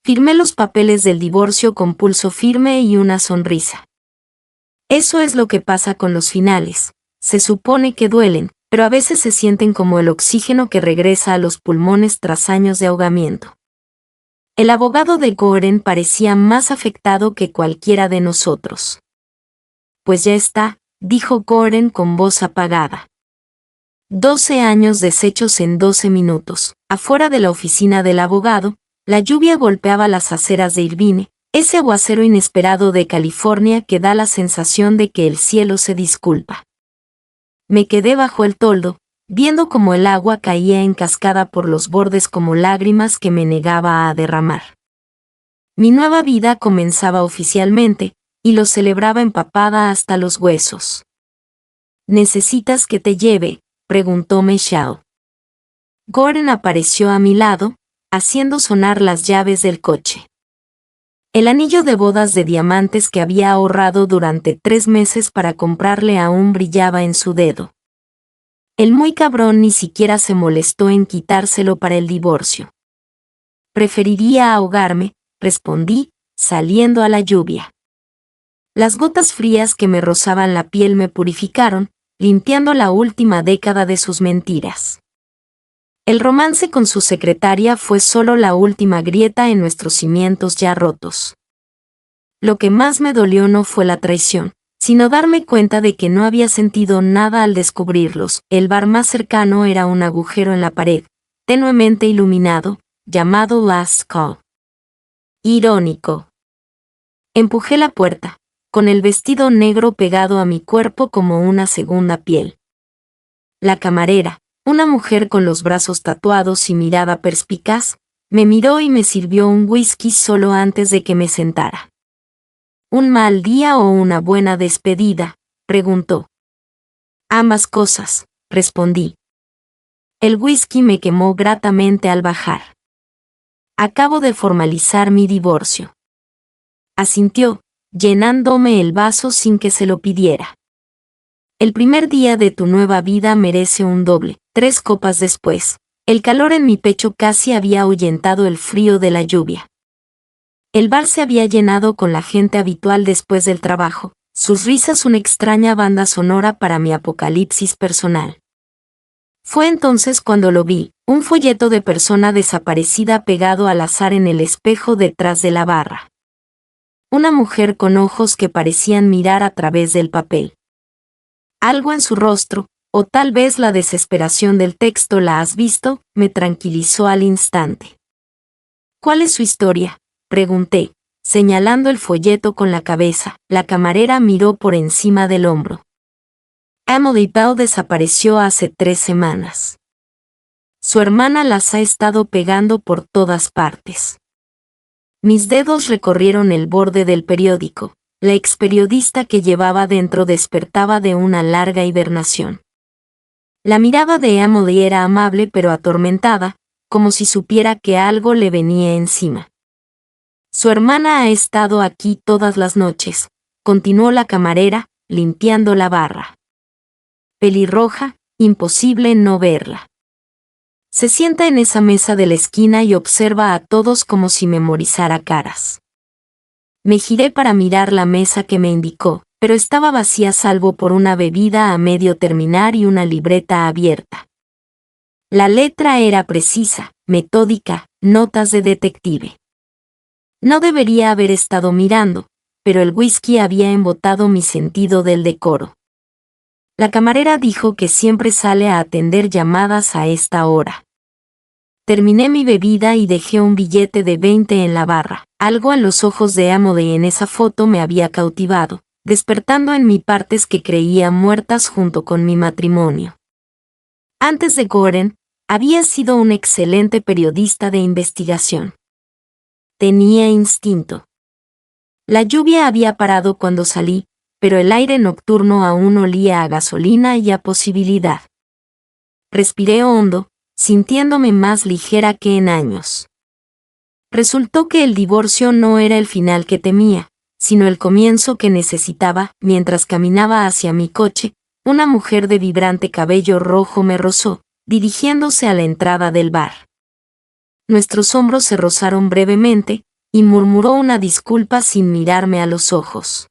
Firmé los papeles del divorcio con pulso firme y una sonrisa. Eso es lo que pasa con los finales. Se supone que duelen, pero a veces se sienten como el oxígeno que regresa a los pulmones tras años de ahogamiento. El abogado de Goren parecía más afectado que cualquiera de nosotros. Pues ya está, dijo Goren con voz apagada. 12 años deshechos en 12 minutos. Afuera de la oficina del abogado, la lluvia golpeaba las aceras de Irvine, ese aguacero inesperado de California que da la sensación de que el cielo se disculpa. Me quedé bajo el toldo, viendo cómo el agua caía en cascada por los bordes como lágrimas que me negaba a derramar. Mi nueva vida comenzaba oficialmente, y lo celebraba empapada hasta los huesos. ¿Necesitas que te lleve?, preguntó Michelle. Goren apareció a mi lado, haciendo sonar las llaves del coche. El anillo de bodas de diamantes que había ahorrado durante 3 meses para comprarle aún brillaba en su dedo. El muy cabrón ni siquiera se molestó en quitárselo para el divorcio. Preferiría ahogarme, respondí, saliendo a la lluvia. Las gotas frías que me rozaban la piel me purificaron, limpiando la última década de sus mentiras. El romance con su secretaria fue solo la última grieta en nuestros cimientos ya rotos. Lo que más me dolió no fue la traición, sino darme cuenta de que no había sentido nada al descubrirlos. El bar más cercano era un agujero en la pared, tenuemente iluminado, llamado Last Call. Irónico. Empujé la puerta, con el vestido negro pegado a mi cuerpo como una segunda piel. La camarera, una mujer con los brazos tatuados y mirada perspicaz, me miró y me sirvió un whisky solo antes de que me sentara. ¿Un mal día o una buena despedida?, preguntó. Ambas cosas, respondí. El whisky me quemó gratamente al bajar. Acabo de formalizar mi divorcio. Asintió, llenándome el vaso sin que se lo pidiera. El primer día de tu nueva vida merece un doble. 3 copas después, el calor en mi pecho casi había ahuyentado el frío de la lluvia. El bar se había llenado con la gente habitual después del trabajo, sus risas una extraña banda sonora para mi apocalipsis personal. Fue entonces cuando lo vi, un folleto de persona desaparecida pegado al azar en el espejo detrás de la barra. Una mujer con ojos que parecían mirar a través del papel. Algo en su rostro, o tal vez la desesperación del texto ¿la has visto?, me tranquilizó al instante. ¿Cuál es su historia?, pregunté, señalando el folleto con la cabeza. La camarera miró por encima del hombro. Emily Bell desapareció hace 3 semanas. Su hermana las ha estado pegando por todas partes. Mis dedos recorrieron el borde del periódico. La experiodista que llevaba dentro despertaba de una larga hibernación. La mirada de Emily era amable pero atormentada, como si supiera que algo le venía encima. Su hermana ha estado aquí todas las noches, continuó la camarera, limpiando la barra. Pelirroja, imposible no verla. Se sienta en esa mesa de la esquina y observa a todos como si memorizara caras. Me giré para mirar la mesa que me indicó, pero estaba vacía salvo por una bebida a medio terminar y una libreta abierta. La letra era precisa, metódica, notas de detective. No debería haber estado mirando, pero el whisky había embotado mi sentido del decoro. La camarera dijo que siempre sale a atender llamadas a esta hora. Terminé mi bebida y dejé un billete de 20 en la barra. Algo en los ojos de Emily en esa foto me había cautivado, despertando en mí partes que creía muertas junto con mi matrimonio. Antes de Goren, había sido un excelente periodista de investigación. Tenía instinto. La lluvia había parado cuando salí, pero el aire nocturno aún olía a gasolina y a posibilidad. Respiré hondo, sintiéndome más ligera que en años. Resultó que el divorcio no era el final que temía, sino el comienzo que necesitaba. Mientras caminaba hacia mi coche, una mujer de vibrante cabello rojo me rozó, dirigiéndose a la entrada del bar. Nuestros hombros se rozaron brevemente, y murmuró una disculpa sin mirarme a los ojos.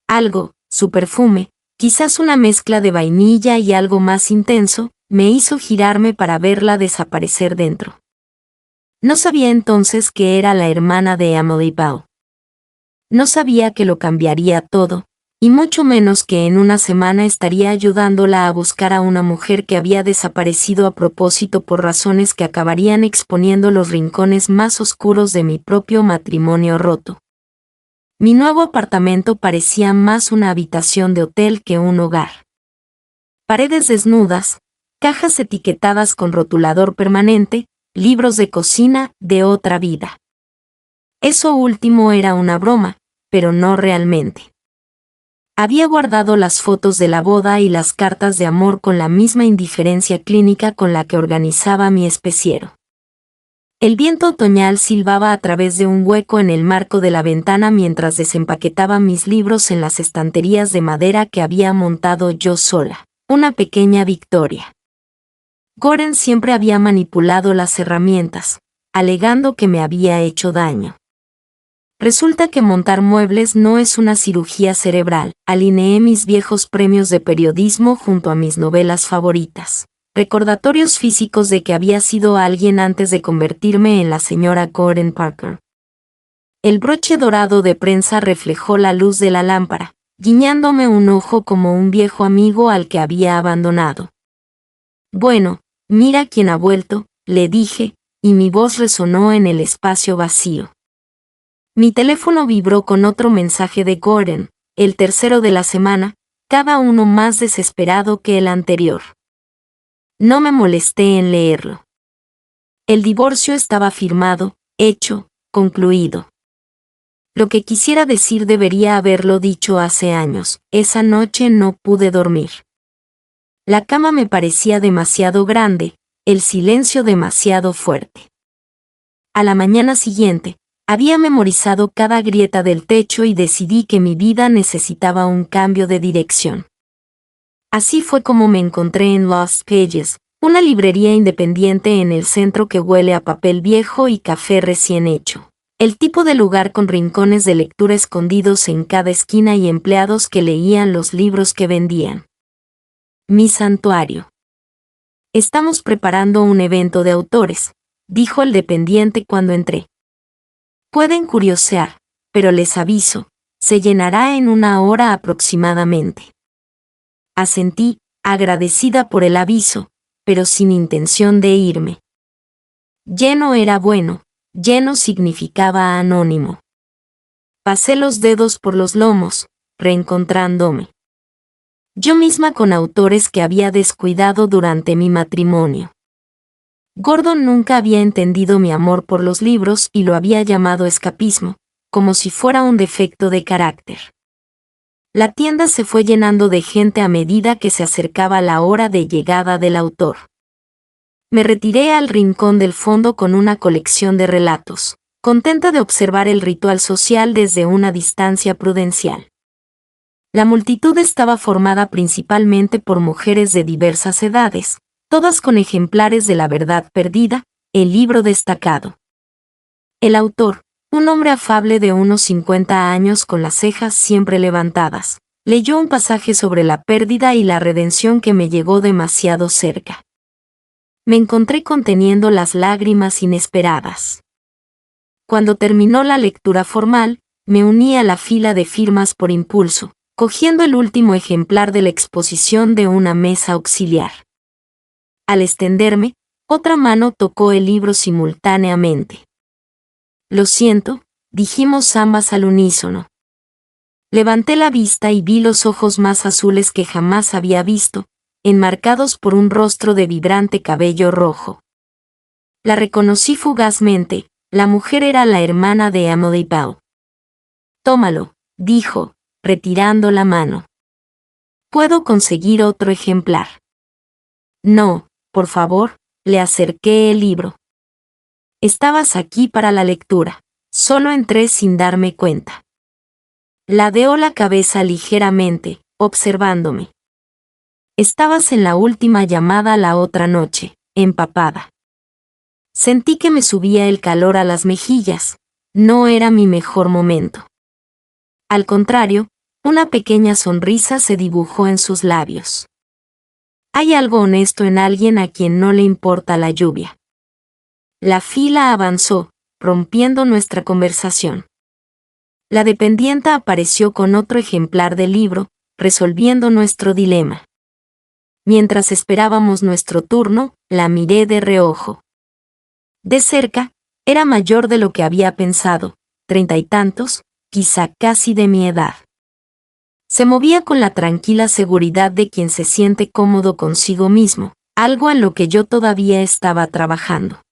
Algo, su perfume, quizás una mezcla de vainilla y algo más intenso, me hizo girarme para verla desaparecer dentro. No sabía entonces que era la hermana de Emily Bell. No sabía que lo cambiaría todo, y mucho menos que en una semana estaría ayudándola a buscar a una mujer que había desaparecido a propósito por razones que acabarían exponiendo los rincones más oscuros de mi propio matrimonio roto. Mi nuevo apartamento parecía más una habitación de hotel que un hogar. Paredes desnudas, cajas etiquetadas con rotulador permanente, libros de cocina de otra vida. Eso último era una broma, pero no realmente. Había guardado las fotos de la boda y las cartas de amor con la misma indiferencia clínica con la que organizaba mi especiero. El viento otoñal silbaba a través de un hueco en el marco de la ventana mientras desempaquetaba mis libros en las estanterías de madera que había montado yo sola. Una pequeña victoria. Gordon siempre había manipulado las herramientas, alegando que me había hecho daño. Resulta que montar muebles no es una cirugía cerebral. Alineé mis viejos premios de periodismo junto a mis novelas favoritas. Recordatorios físicos de que había sido alguien antes de convertirme en la señora Gordon Parker. El broche dorado de prensa reflejó la luz de la lámpara, guiñándome un ojo como un viejo amigo al que había abandonado. Bueno, mira quién ha vuelto, le dije, y mi voz resonó en el espacio vacío. Mi teléfono vibró con otro mensaje de Gordon, el tercero de la semana, cada uno más desesperado que el anterior. No me molesté en leerlo. El divorcio estaba firmado, hecho, concluido. Lo que quisiera decir debería haberlo dicho hace años. Esa noche no pude dormir. La cama me parecía demasiado grande, el silencio demasiado fuerte. A la mañana siguiente, había memorizado cada grieta del techo y decidí que mi vida necesitaba un cambio de dirección. Así fue como me encontré en Lost Pages, una librería independiente en el centro que huele a papel viejo y café recién hecho. El tipo de lugar con rincones de lectura escondidos en cada esquina y empleados que leían los libros que vendían. Mi santuario. Estamos preparando un evento de autores, dijo el dependiente cuando entré. Pueden curiosear, pero les aviso, se llenará en 1 hora aproximadamente. Asentí, agradecida por el aviso, pero sin intención de irme. Lleno era bueno, lleno significaba anónimo. Pasé los dedos por los lomos, reencontrándome. Yo misma con autores que había descuidado durante mi matrimonio. Gordon nunca había entendido mi amor por los libros y lo había llamado escapismo, como si fuera un defecto de carácter. La tienda se fue llenando de gente a medida que se acercaba la hora de llegada del autor. Me retiré al rincón del fondo con una colección de relatos, contenta de observar el ritual social desde una distancia prudencial. La multitud estaba formada principalmente por mujeres de diversas edades, todas con ejemplares de La Verdad Perdida, el libro destacado. El autor, un hombre afable de unos 50 años con las cejas siempre levantadas, leyó un pasaje sobre la pérdida y la redención que me llegó demasiado cerca. Me encontré conteniendo las lágrimas inesperadas. Cuando terminó la lectura formal, me uní a la fila de firmas por impulso, cogiendo el último ejemplar de la exposición de una mesa auxiliar. Al extenderme, otra mano tocó el libro simultáneamente. Lo siento, dijimos ambas al unísono. Levanté la vista y vi los ojos más azules que jamás había visto, enmarcados por un rostro de vibrante cabello rojo. La reconocí fugazmente, la mujer era la hermana de Emily Bell. Tómalo, dijo, retirando la mano. ¿Puedo conseguir otro ejemplar? No. Por favor, le acerqué el libro. Estabas aquí para la lectura. Solo entré sin darme cuenta. Ladeó la cabeza ligeramente, observándome. Estabas en la última llamada la otra noche, empapada. Sentí que me subía el calor a las mejillas. no era mi mejor momento. Al contrario, una pequeña sonrisa se dibujó en sus labios. Hay algo honesto en alguien a quien no le importa la lluvia. La fila avanzó, rompiendo nuestra conversación. La dependienta apareció con otro ejemplar del libro, resolviendo nuestro dilema. Mientras esperábamos nuestro turno, la miré de reojo. De cerca, era mayor de lo que había pensado, 30 y tantos, quizá casi de mi edad. Se movía con la tranquila seguridad de quien se siente cómodo consigo mismo, algo en lo que yo todavía estaba trabajando.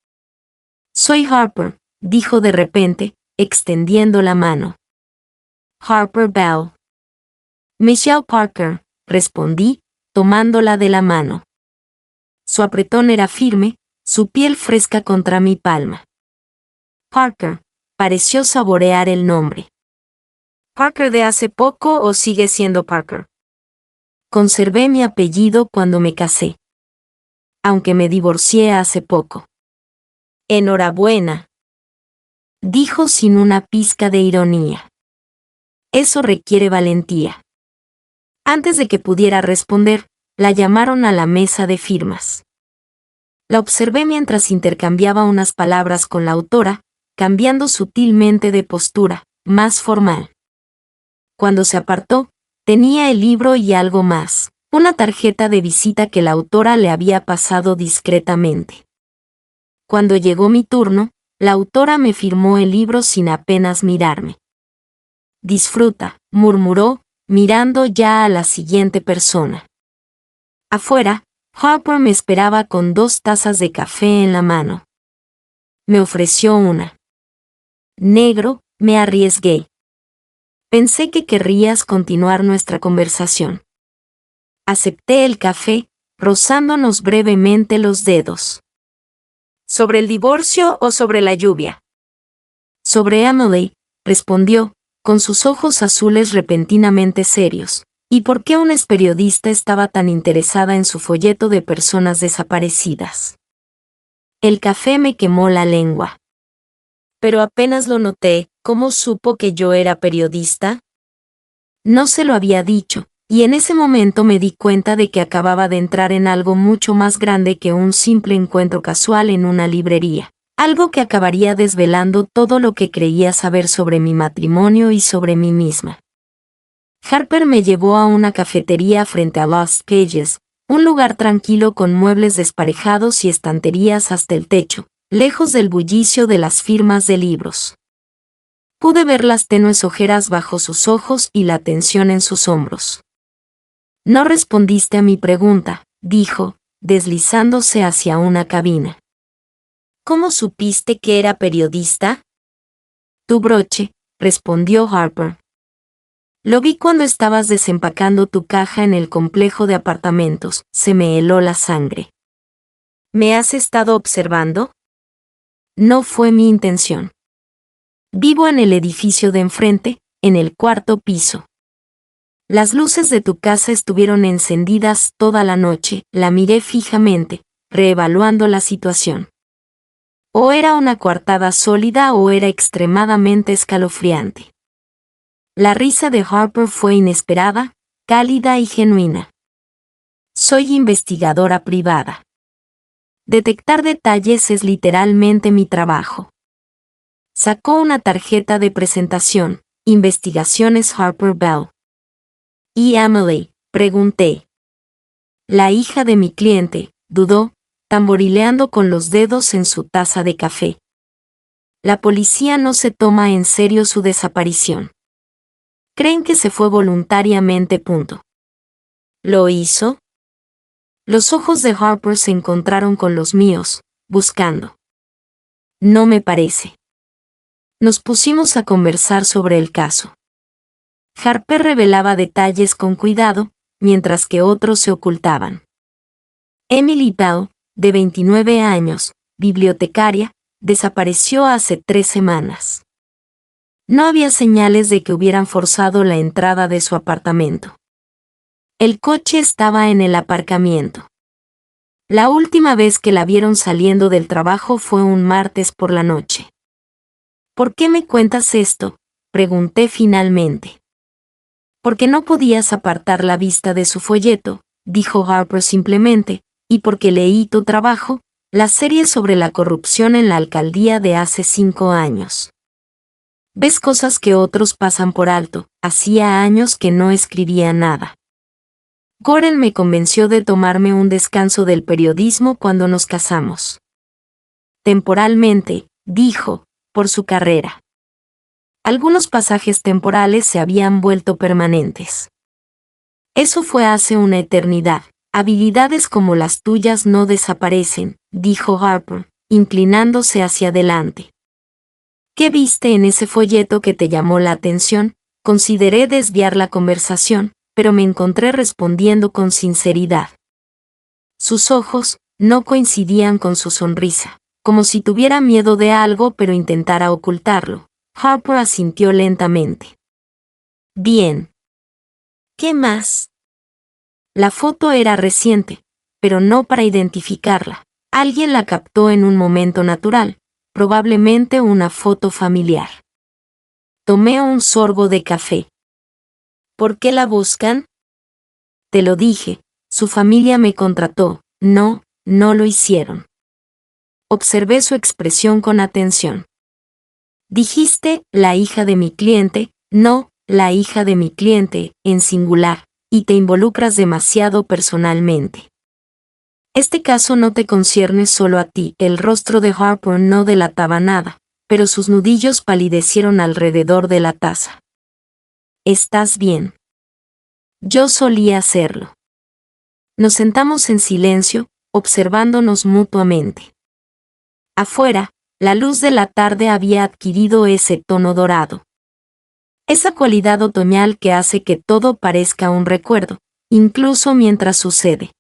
Soy Harper, dijo de repente, extendiendo la mano. Harper Bell. Michelle Parker, respondí, tomándola de la mano. Su apretón era firme, su piel fresca contra mi palma. Parker, pareció saborear el nombre. ¿Parker de hace poco o sigue siendo Parker? Conservé mi apellido cuando me casé. Aunque me divorcié hace poco. Enhorabuena, dijo sin una pizca de ironía. Eso requiere valentía. Antes de que pudiera responder, la llamaron a la mesa de firmas. La observé mientras intercambiaba unas palabras con la autora, cambiando sutilmente de postura, más formal. Cuando se apartó, tenía el libro y algo más, una tarjeta de visita que la autora le había pasado discretamente. Cuando llegó mi turno, la autora me firmó el libro sin apenas mirarme. Disfruta, murmuró, mirando ya a la siguiente persona. Afuera, Harper me esperaba con 2 tazas de café en la mano. Me ofreció una. Negro, me arriesgué. Pensé que querrías continuar nuestra conversación. Acepté el café, rozándonos brevemente los dedos. ¿Sobre el divorcio o sobre la lluvia? Sobre Emily, respondió, con sus ojos azules repentinamente serios. ¿Y por qué una periodista estaba tan interesada en su folleto de personas desaparecidas? El café me quemó la lengua. Pero apenas lo noté, ¿cómo supo que yo era periodista? No se lo había dicho, y en ese momento me di cuenta de que acababa de entrar en algo mucho más grande que un simple encuentro casual en una librería. Algo que acabaría desvelando todo lo que creía saber sobre mi matrimonio y sobre mí misma. Harper me llevó a una cafetería frente a Lost Pages, un lugar tranquilo con muebles desparejados y estanterías hasta el techo, lejos del bullicio de las firmas de libros. Pude ver las tenues ojeras bajo sus ojos y la tensión en sus hombros. No respondiste a mi pregunta, dijo, deslizándose hacia una cabina. ¿Cómo supiste que era periodista? Tu broche, respondió Harper. Lo vi cuando estabas desempacando tu caja en el complejo de apartamentos, se me heló la sangre. ¿Me has estado observando? No fue mi intención. Vivo en el edificio de enfrente, en el 4º piso. Las luces de tu casa estuvieron encendidas toda la noche, la miré fijamente, reevaluando la situación. O era una coartada sólida o era extremadamente escalofriante. La risa de Harper fue inesperada, cálida y genuina. Soy investigadora privada. Detectar detalles es literalmente mi trabajo. Sacó una tarjeta de presentación, Investigaciones Harper Bell. ¿Y Emily?, pregunté. La hija de mi cliente, dudó, tamborileando con los dedos en su taza de café. La policía no se toma en serio su desaparición. Creen que se fue voluntariamente. ¿Lo hizo? Los ojos de Harper se encontraron con los míos, buscando. No me parece. Nos pusimos a conversar sobre el caso. Harper revelaba detalles con cuidado, mientras que otros se ocultaban. Emily Bell, de 29 años, bibliotecaria, desapareció hace 3 semanas. No había señales de que hubieran forzado la entrada de su apartamento. El coche estaba en el aparcamiento. La última vez que la vieron saliendo del trabajo fue un martes por la noche. ¿Por qué me cuentas esto?, pregunté finalmente. Porque no podías apartar la vista de su folleto, dijo Harper simplemente, y porque leí tu trabajo, la serie sobre la corrupción en la alcaldía de hace 5 años. Ves cosas que otros pasan por alto, hacía años que no escribía nada. Goren me convenció de tomarme un descanso del periodismo cuando nos casamos. Temporalmente, dijo, por su carrera. Algunos pasajes temporales se habían vuelto permanentes. Eso fue hace una eternidad. Habilidades como las tuyas no desaparecen, dijo Harper, inclinándose hacia adelante. ¿Qué viste en ese folleto que te llamó la atención? Consideré desviar la conversación, pero me encontré respondiendo con sinceridad. Sus ojos no coincidían con su sonrisa, como si tuviera miedo de algo pero intentara ocultarlo. Harper asintió lentamente. Bien. ¿Qué más? La foto era reciente, pero no para identificarla. Alguien la captó en un momento natural, probablemente una foto familiar. Tomé un sorbo de café. ¿Por qué la buscan? Te lo dije, su familia me contrató. No, no lo hicieron. Observé su expresión con atención. Dijiste, la hija de mi cliente, no, la hija de mi cliente, en singular, y te involucras demasiado personalmente. Este caso no te concierne solo a ti. El rostro de Harper no delataba nada, pero sus nudillos palidecieron alrededor de la taza. ¿Estás bien? Yo solía hacerlo. Nos sentamos en silencio, observándonos mutuamente. Afuera, la luz de la tarde había adquirido ese tono dorado. Esa cualidad otoñal que hace que todo parezca un recuerdo, incluso mientras sucede.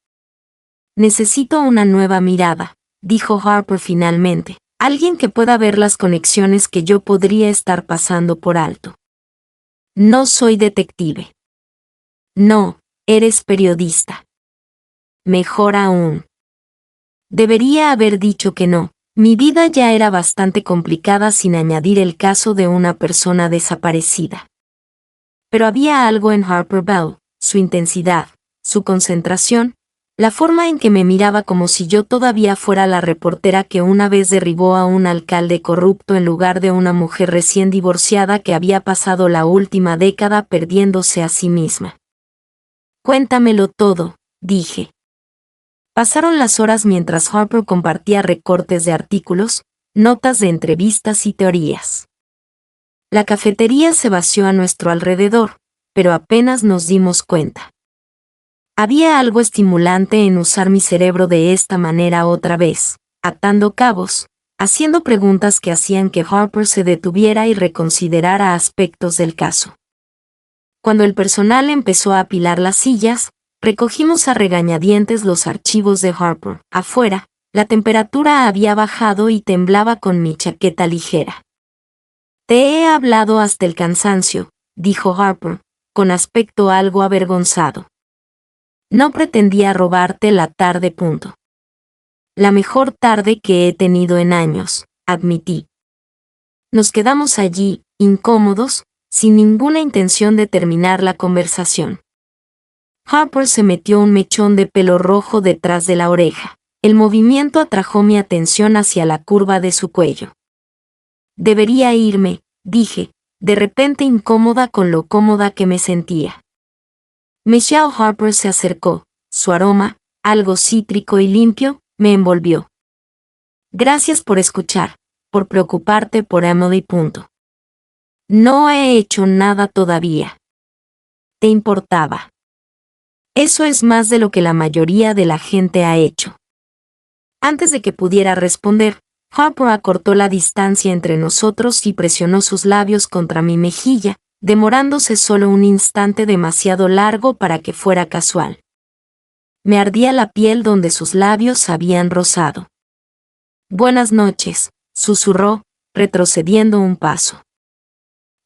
Necesito una nueva mirada, dijo Harper finalmente, alguien que pueda ver las conexiones que yo podría estar pasando por alto. No soy detective. No, eres periodista. Mejor aún. Debería haber dicho que no. Mi vida ya era bastante complicada sin añadir el caso de una persona desaparecida. Pero había algo en Harper Bell, su intensidad, su concentración, la forma en que me miraba como si yo todavía fuera la reportera que una vez derribó a un alcalde corrupto en lugar de una mujer recién divorciada que había pasado la última década perdiéndose a sí misma. Cuéntamelo todo, dije. Pasaron las horas mientras Harper compartía recortes de artículos, notas de entrevistas y teorías. La cafetería se vació a nuestro alrededor, pero apenas nos dimos cuenta. Había algo estimulante en usar mi cerebro de esta manera otra vez, atando cabos, haciendo preguntas que hacían que Harper se detuviera y reconsiderara aspectos del caso. Cuando el personal empezó a apilar las sillas, recogimos a regañadientes los archivos de Harper. Afuera, la temperatura había bajado y temblaba con mi chaqueta ligera. Te he hablado hasta el cansancio, dijo Harper, con aspecto algo avergonzado. No pretendía robarte la tarde. La mejor tarde que he tenido en años, admití. Nos quedamos allí, incómodos, sin ninguna intención de terminar la conversación. Harper se metió un mechón de pelo rojo detrás de la oreja. El movimiento atrajo mi atención hacia la curva de su cuello. Debería irme, dije, de repente incómoda con lo cómoda que me sentía. Michelle Harper se acercó, su aroma, algo cítrico y limpio, me envolvió. Gracias por escuchar, por preocuparte por Emily. No he hecho nada todavía. ¿Te importaba? Eso es más de lo que la mayoría de la gente ha hecho. Antes de que pudiera responder, Harper acortó la distancia entre nosotros y presionó sus labios contra mi mejilla, demorándose solo un instante demasiado largo para que fuera casual. Me ardía la piel donde sus labios habían rozado. Buenas noches, susurró, retrocediendo un paso.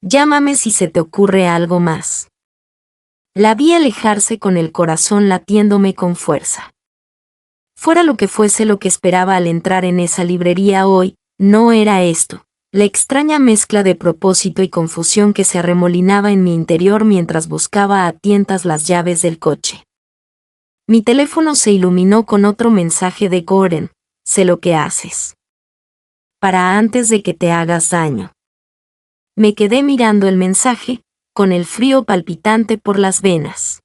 Llámame si se te ocurre algo más. La vi alejarse con el corazón latiéndome con fuerza. Fuera lo que fuese lo que esperaba al entrar en esa librería hoy, no era esto, La extraña mezcla de propósito y confusión que se arremolinaba en mi interior mientras buscaba a tientas las llaves del coche. Mi teléfono se iluminó con otro mensaje de Gordon: sé lo que haces. Para antes de que te hagas daño. Me quedé mirando el mensaje, con el frío palpitante por las venas.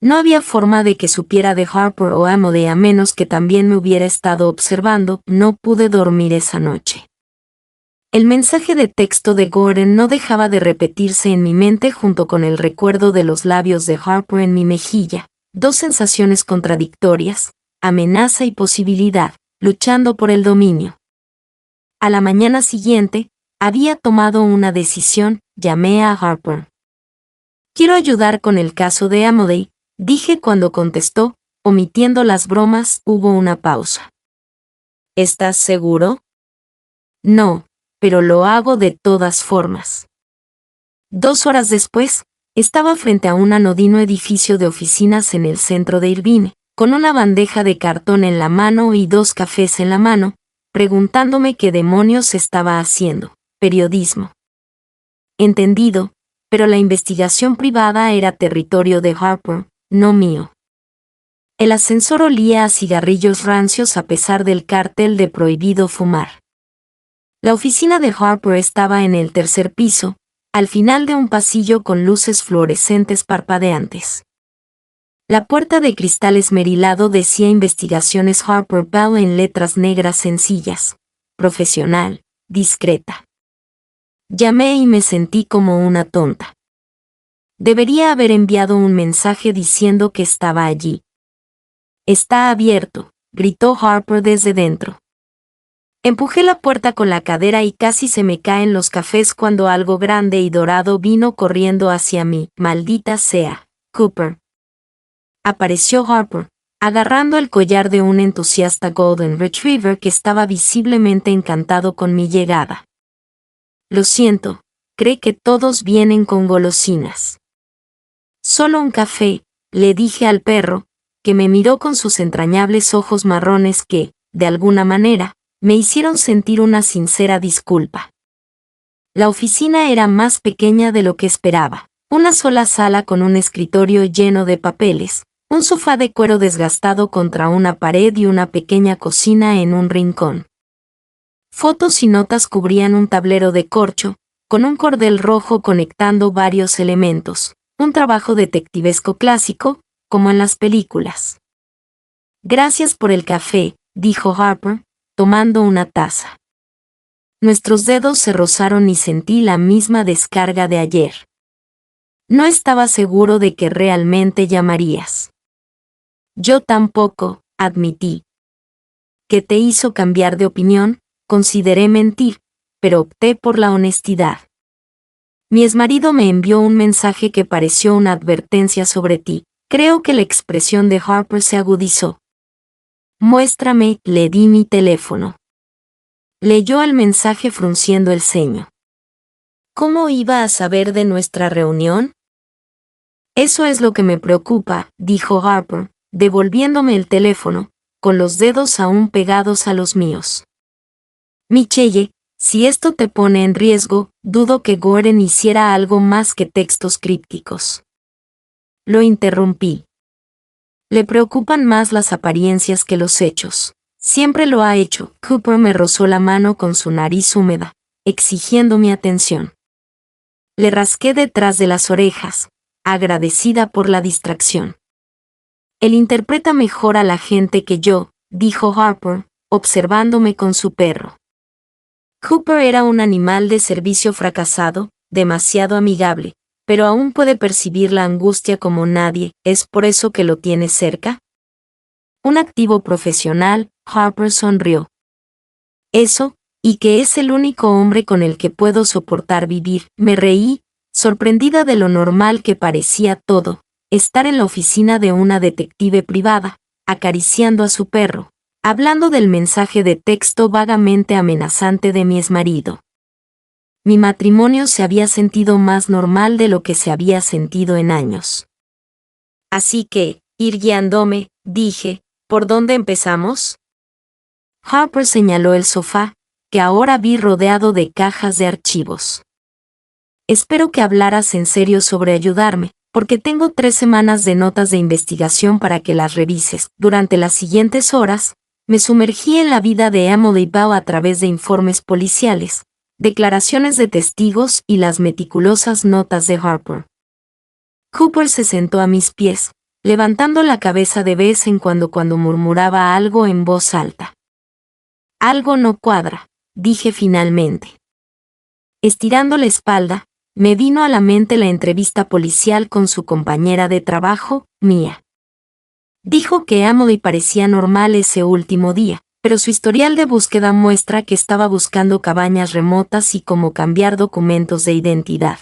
No había forma de que supiera de Harper o Amodei a menos que también me hubiera estado observando. No pude dormir esa noche. El mensaje de texto de Gordon no dejaba de repetirse en mi mente junto con el recuerdo de los labios de Harper en mi mejilla, dos sensaciones contradictorias, amenaza y posibilidad, luchando por el dominio. A la mañana siguiente, había tomado una decisión. Llamé a Harper. Quiero ayudar con el caso de Amodei, dije cuando contestó, omitiendo las bromas. Hubo una pausa. ¿Estás seguro? No, pero lo hago de todas formas. 2 horas después, estaba frente a un anodino edificio de oficinas en el centro de Irvine, con una bandeja de cartón en la mano y 2 cafés en la mano, preguntándome qué demonios estaba haciendo. Periodismo. Entendido, pero la investigación privada era territorio de Harper, no mío. El ascensor olía a cigarrillos rancios a pesar del cartel de prohibido fumar. La oficina de Harper estaba en el 3er piso, al final de un pasillo con luces fluorescentes parpadeantes. La puerta de cristal esmerilado decía Investigaciones Harper Bell en letras negras sencillas, profesional, discreta. Llamé y me sentí como una tonta. Debería haber enviado un mensaje diciendo que estaba allí. Está abierto, gritó Harper desde dentro. Empujé la puerta con la cadera y casi se me caen los cafés cuando algo grande y dorado vino corriendo hacia mí. Maldita sea, Cooper. Apareció Harper, agarrando el collar de un entusiasta Golden Retriever que estaba visiblemente encantado con mi llegada. Lo siento, cree que todos vienen con golosinas. Solo un café, le dije al perro, que me miró con sus entrañables ojos marrones que, de alguna manera, me hicieron sentir una sincera disculpa. La oficina era más pequeña de lo que esperaba. Una sola sala con un escritorio lleno de papeles, un sofá de cuero desgastado contra una pared y una pequeña cocina en un rincón. Fotos y notas cubrían un tablero de corcho, con un cordel rojo conectando varios elementos, un trabajo detectivesco clásico, como en las películas. Gracias por el café, dijo Harper, tomando una taza. Nuestros dedos se rozaron y sentí la misma descarga de ayer. No estaba seguro de que realmente llamarías. Yo tampoco, admití. ¿Qué te hizo cambiar de opinión? Consideré mentir, pero opté por la honestidad. Mi exmarido me envió un mensaje que pareció una advertencia sobre ti. Creo que la expresión de Harper se agudizó. Muéstrame, le di mi teléfono. Leyó el mensaje frunciendo el ceño. ¿Cómo iba a saber de nuestra reunión? Eso es lo que me preocupa, dijo Harper, devolviéndome el teléfono, con los dedos aún pegados a los míos. Michelle, si esto te pone en riesgo, dudo que Gordon hiciera algo más que textos crípticos. Lo interrumpí. Le preocupan más las apariencias que los hechos. Siempre lo ha hecho. Cooper me rozó la mano con su nariz húmeda, exigiendo mi atención. Le rasqué detrás de las orejas, agradecida por la distracción. Él interpreta mejor a la gente que yo, dijo Harper, observándome con su perro. Cooper era un animal de servicio fracasado, demasiado amigable, pero aún puede percibir la angustia como nadie. ¿Es por eso que lo tiene cerca? Un activo profesional, Harper sonrió. Eso, y que es el único hombre con el que puedo soportar vivir. Me reí, sorprendida de lo normal que parecía todo, estar en la oficina de una detective privada, acariciando a su perro, hablando del mensaje de texto vagamente amenazante de mi exmarido. Mi matrimonio se había sentido más normal de lo que se había sentido en años. Así que, ir guiándome, dije, ¿por dónde empezamos? Harper señaló el sofá, que ahora vi rodeado de cajas de archivos. Espero que hablaras en serio sobre ayudarme, porque tengo 3 semanas de notas de investigación para que las revises. Durante las siguientes horas, me sumergí en la vida de Emily Bao a través de informes policiales, declaraciones de testigos y las meticulosas notas de Harper. Cooper se sentó a mis pies, levantando la cabeza de vez en cuando murmuraba algo en voz alta. Algo no cuadra, dije finalmente. Estirando la espalda, me vino a la mente la entrevista policial con su compañera de trabajo, Mia. Dijo que Emily parecía normal ese último día, pero su historial de búsqueda muestra que estaba buscando cabañas remotas y cómo cambiar documentos de identidad.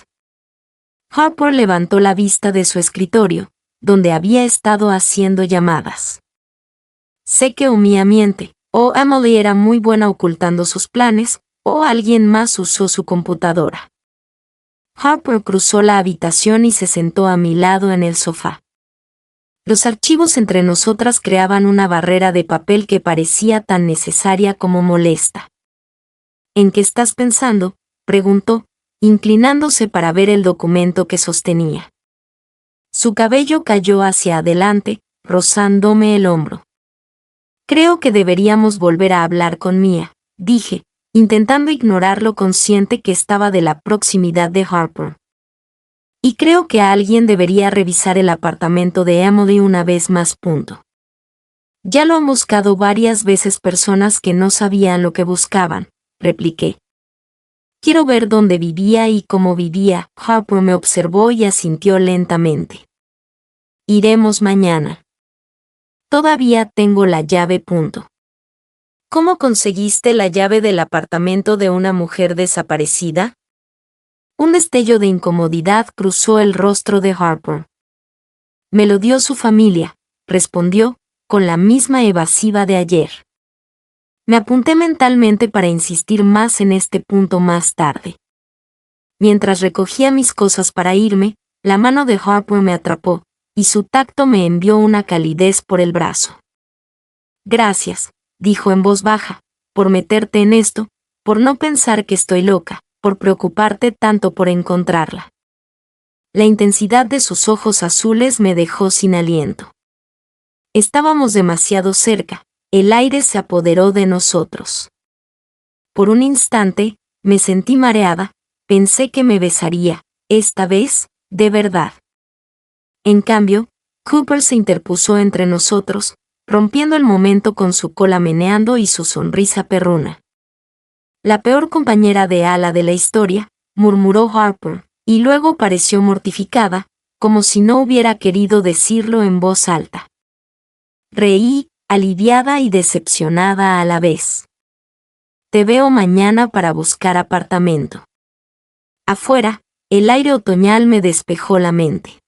Harper levantó la vista de su escritorio, donde había estado haciendo llamadas. Sé que o Mia miente, o Emily era muy buena ocultando sus planes, o alguien más usó su computadora. Harper cruzó la habitación y se sentó a mi lado en el sofá. Los archivos entre nosotras creaban una barrera de papel que parecía tan necesaria como molesta. ¿En qué estás pensando?, preguntó, inclinándose para ver el documento que sostenía. Su cabello cayó hacia adelante, rozándome el hombro. Creo que deberíamos volver a hablar con Mia, dije, intentando ignorar lo consciente que estaba de la proximidad de Harper. Y creo que alguien debería revisar el apartamento de Emily una vez más. Ya lo han buscado varias veces personas que no sabían lo que buscaban, repliqué. Quiero ver dónde vivía y cómo vivía. Harper me observó y asintió lentamente. Iremos mañana. Todavía tengo la llave. ¿Cómo conseguiste la llave del apartamento de una mujer desaparecida? Un destello de incomodidad cruzó el rostro de Harper. Me lo dio su familia, respondió, con la misma evasiva de ayer. Me apunté mentalmente para insistir más en este punto más tarde. Mientras recogía mis cosas para irme, la mano de Harper me atrapó, y su tacto me envió una calidez por el brazo. Gracias, dijo en voz baja, por meterte en esto, por no pensar que estoy loca, por preocuparte tanto por encontrarla. La intensidad de sus ojos azules me dejó sin aliento. Estábamos demasiado cerca, el aire se apoderó de nosotros. Por un instante, me sentí mareada, pensé que me besaría, esta vez, de verdad. En cambio, Cooper se interpuso entre nosotros, rompiendo el momento con su cola meneando y su sonrisa perruna. La peor compañera de ala de la historia, murmuró Harper, y luego pareció mortificada, como si no hubiera querido decirlo en voz alta. Reí, aliviada y decepcionada a la vez. Te veo mañana para buscar apartamento. Afuera, el aire otoñal me despejó la mente.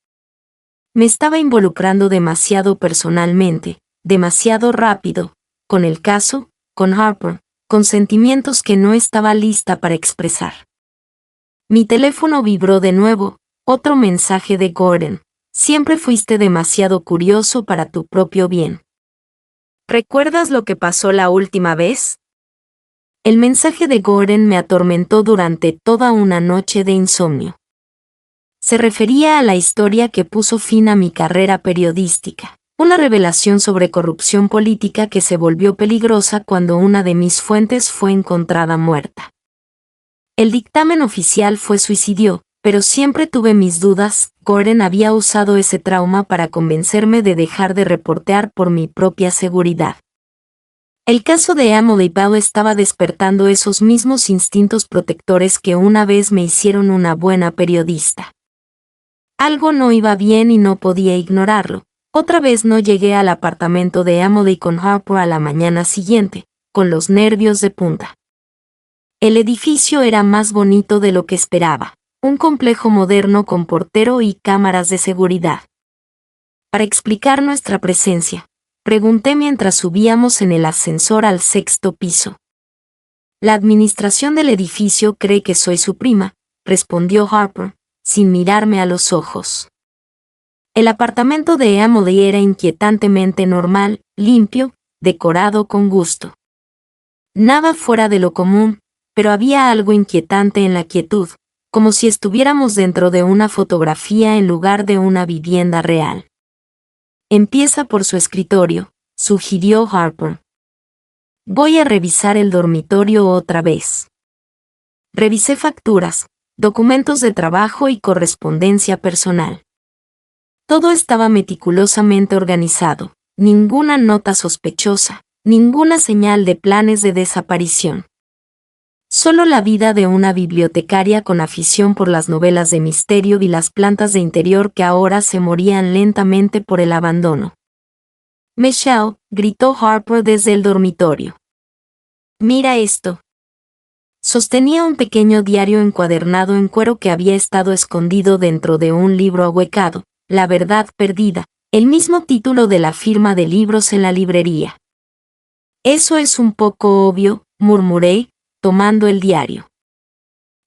Me estaba involucrando demasiado personalmente, demasiado rápido, con el caso, con Harper, con sentimientos que no estaba lista para expresar. Mi teléfono vibró de nuevo, otro mensaje de Gordon. Siempre fuiste demasiado curioso para tu propio bien. ¿Recuerdas lo que pasó la última vez? El mensaje de Gordon me atormentó durante toda una noche de insomnio. Se refería a la historia que puso fin a mi carrera periodística. Una revelación sobre corrupción política que se volvió peligrosa cuando una de mis fuentes fue encontrada muerta. El dictamen oficial fue suicidio, pero siempre tuve mis dudas. Gordon había usado ese trauma para convencerme de dejar de reportear por mi propia seguridad. El caso de Emily Bao estaba despertando esos mismos instintos protectores que una vez me hicieron una buena periodista. Algo no iba bien y no podía ignorarlo. Otra vez no llegué al apartamento de Emily con Harper a la mañana siguiente, con los nervios de punta. El edificio era más bonito de lo que esperaba, un complejo moderno con portero y cámaras de seguridad. Para explicar nuestra presencia, pregunté mientras subíamos en el ascensor al 6º piso. La administración del edificio cree que soy su prima, respondió Harper, sin mirarme a los ojos. El apartamento de Emily era inquietantemente normal, limpio, decorado con gusto. Nada fuera de lo común, pero había algo inquietante en la quietud, como si estuviéramos dentro de una fotografía en lugar de una vivienda real. Empieza por su escritorio, sugirió Harper. Voy a revisar el dormitorio otra vez. Revisé facturas, documentos de trabajo y correspondencia personal. Todo estaba meticulosamente organizado, ninguna nota sospechosa, ninguna señal de planes de desaparición. Solo la vida de una bibliotecaria con afición por las novelas de misterio y las plantas de interior que ahora se morían lentamente por el abandono. Michelle, gritó Harper desde el dormitorio. Mira esto. Sostenía un pequeño diario encuadernado en cuero que había estado escondido dentro de un libro ahuecado, La verdad perdida, el mismo título de la firma de libros en la librería. Eso es un poco obvio, murmuré, tomando el diario.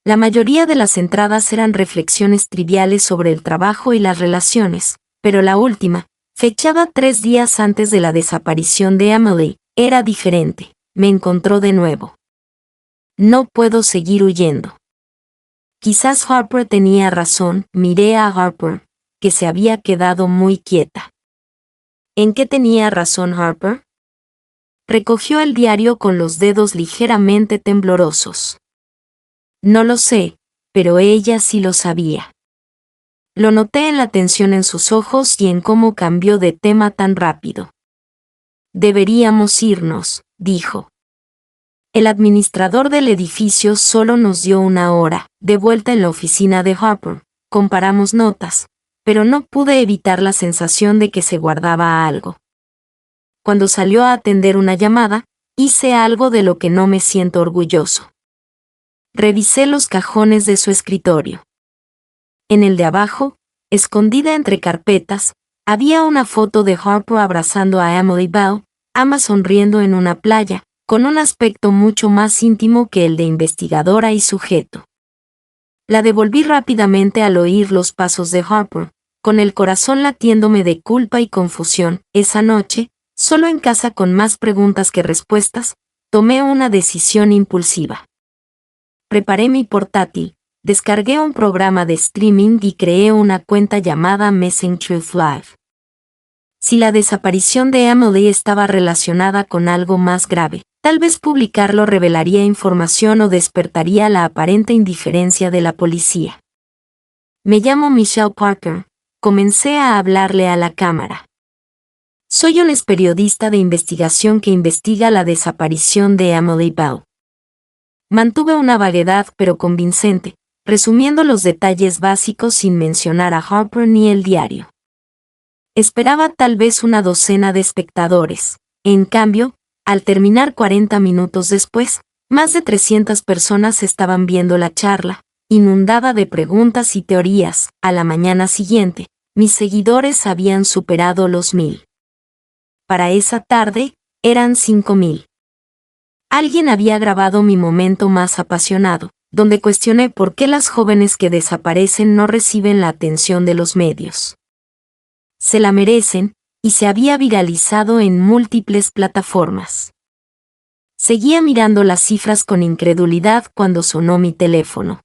La mayoría de las entradas eran reflexiones triviales sobre el trabajo y las relaciones, pero la última, fechada 3 días antes de la desaparición de Emily, era diferente. Me encontró de nuevo. No puedo seguir huyendo. Quizás Harper tenía razón, miré a Harper, que se había quedado muy quieta. ¿En qué tenía razón Harper? Recogió el diario con los dedos ligeramente temblorosos. No lo sé, pero ella sí lo sabía. Lo noté en la tensión en sus ojos y en cómo cambió de tema tan rápido. Deberíamos irnos, dijo. El administrador del edificio solo nos dio 1 hora, de vuelta en la oficina de Harper. Comparamos notas, pero no pude evitar la sensación de que se guardaba algo. Cuando salió a atender una llamada, hice algo de lo que no me siento orgulloso. Revisé los cajones de su escritorio. En el de abajo, escondida entre carpetas, había una foto de Harper abrazando a Emily Bell, ambas sonriendo en una playa, con un aspecto mucho más íntimo que el de investigadora y sujeto. La devolví rápidamente al oír los pasos de Harper, con el corazón latiéndome de culpa y confusión. Esa noche, solo en casa con más preguntas que respuestas, tomé una decisión impulsiva. Preparé mi portátil, descargué un programa de streaming y creé una cuenta llamada Missing Truth Live. Si la desaparición de Emily estaba relacionada con algo más grave, tal vez publicarlo revelaría información o despertaría la aparente indiferencia de la policía. Me llamo Michelle Parker, comencé a hablarle a la cámara. Soy un periodista de investigación que investiga la desaparición de Emily Bell. Mantuve una vaguedad pero convincente, resumiendo los detalles básicos sin mencionar a Harper ni el diario. Esperaba tal vez una docena de espectadores. En cambio, al terminar 40 minutos después, más de 300 personas estaban viendo la charla, inundada de preguntas y teorías. A la mañana siguiente, mis seguidores habían superado los 1000. Para esa tarde, eran 5000. Alguien había grabado mi momento más apasionado, donde cuestioné por qué las jóvenes que desaparecen no reciben la atención de los medios. Se la merecen, y se había viralizado en múltiples plataformas. Seguía mirando las cifras con incredulidad cuando sonó mi teléfono.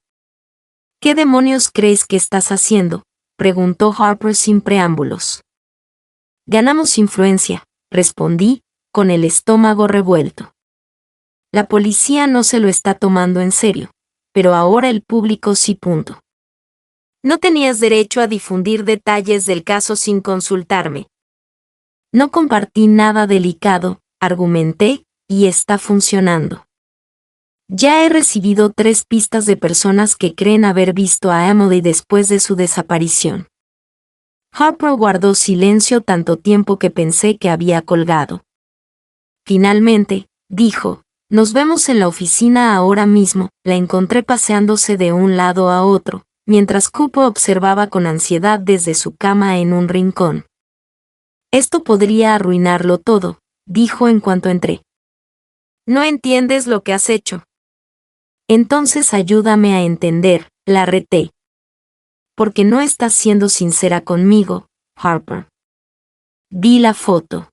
¿Qué demonios crees que estás haciendo?, preguntó Harper sin preámbulos. Ganamos influencia, respondí, con el estómago revuelto. La policía no se lo está tomando en serio, pero ahora el público sí. No tenías derecho a difundir detalles del caso sin consultarme. No compartí nada delicado, argumenté, y está funcionando. Ya he recibido 3 pistas de personas que creen haber visto a Emily después de su desaparición. Harper guardó silencio tanto tiempo que pensé que había colgado. Finalmente, dijo, nos vemos en la oficina ahora mismo. La encontré paseándose de un lado a otro, mientras Cooper observaba con ansiedad desde su cama en un rincón. Esto podría arruinarlo todo, dijo en cuanto entré. No entiendes lo que has hecho. Entonces ayúdame a entender, la reté. Porque no estás siendo sincera conmigo, Harper. Vi la foto.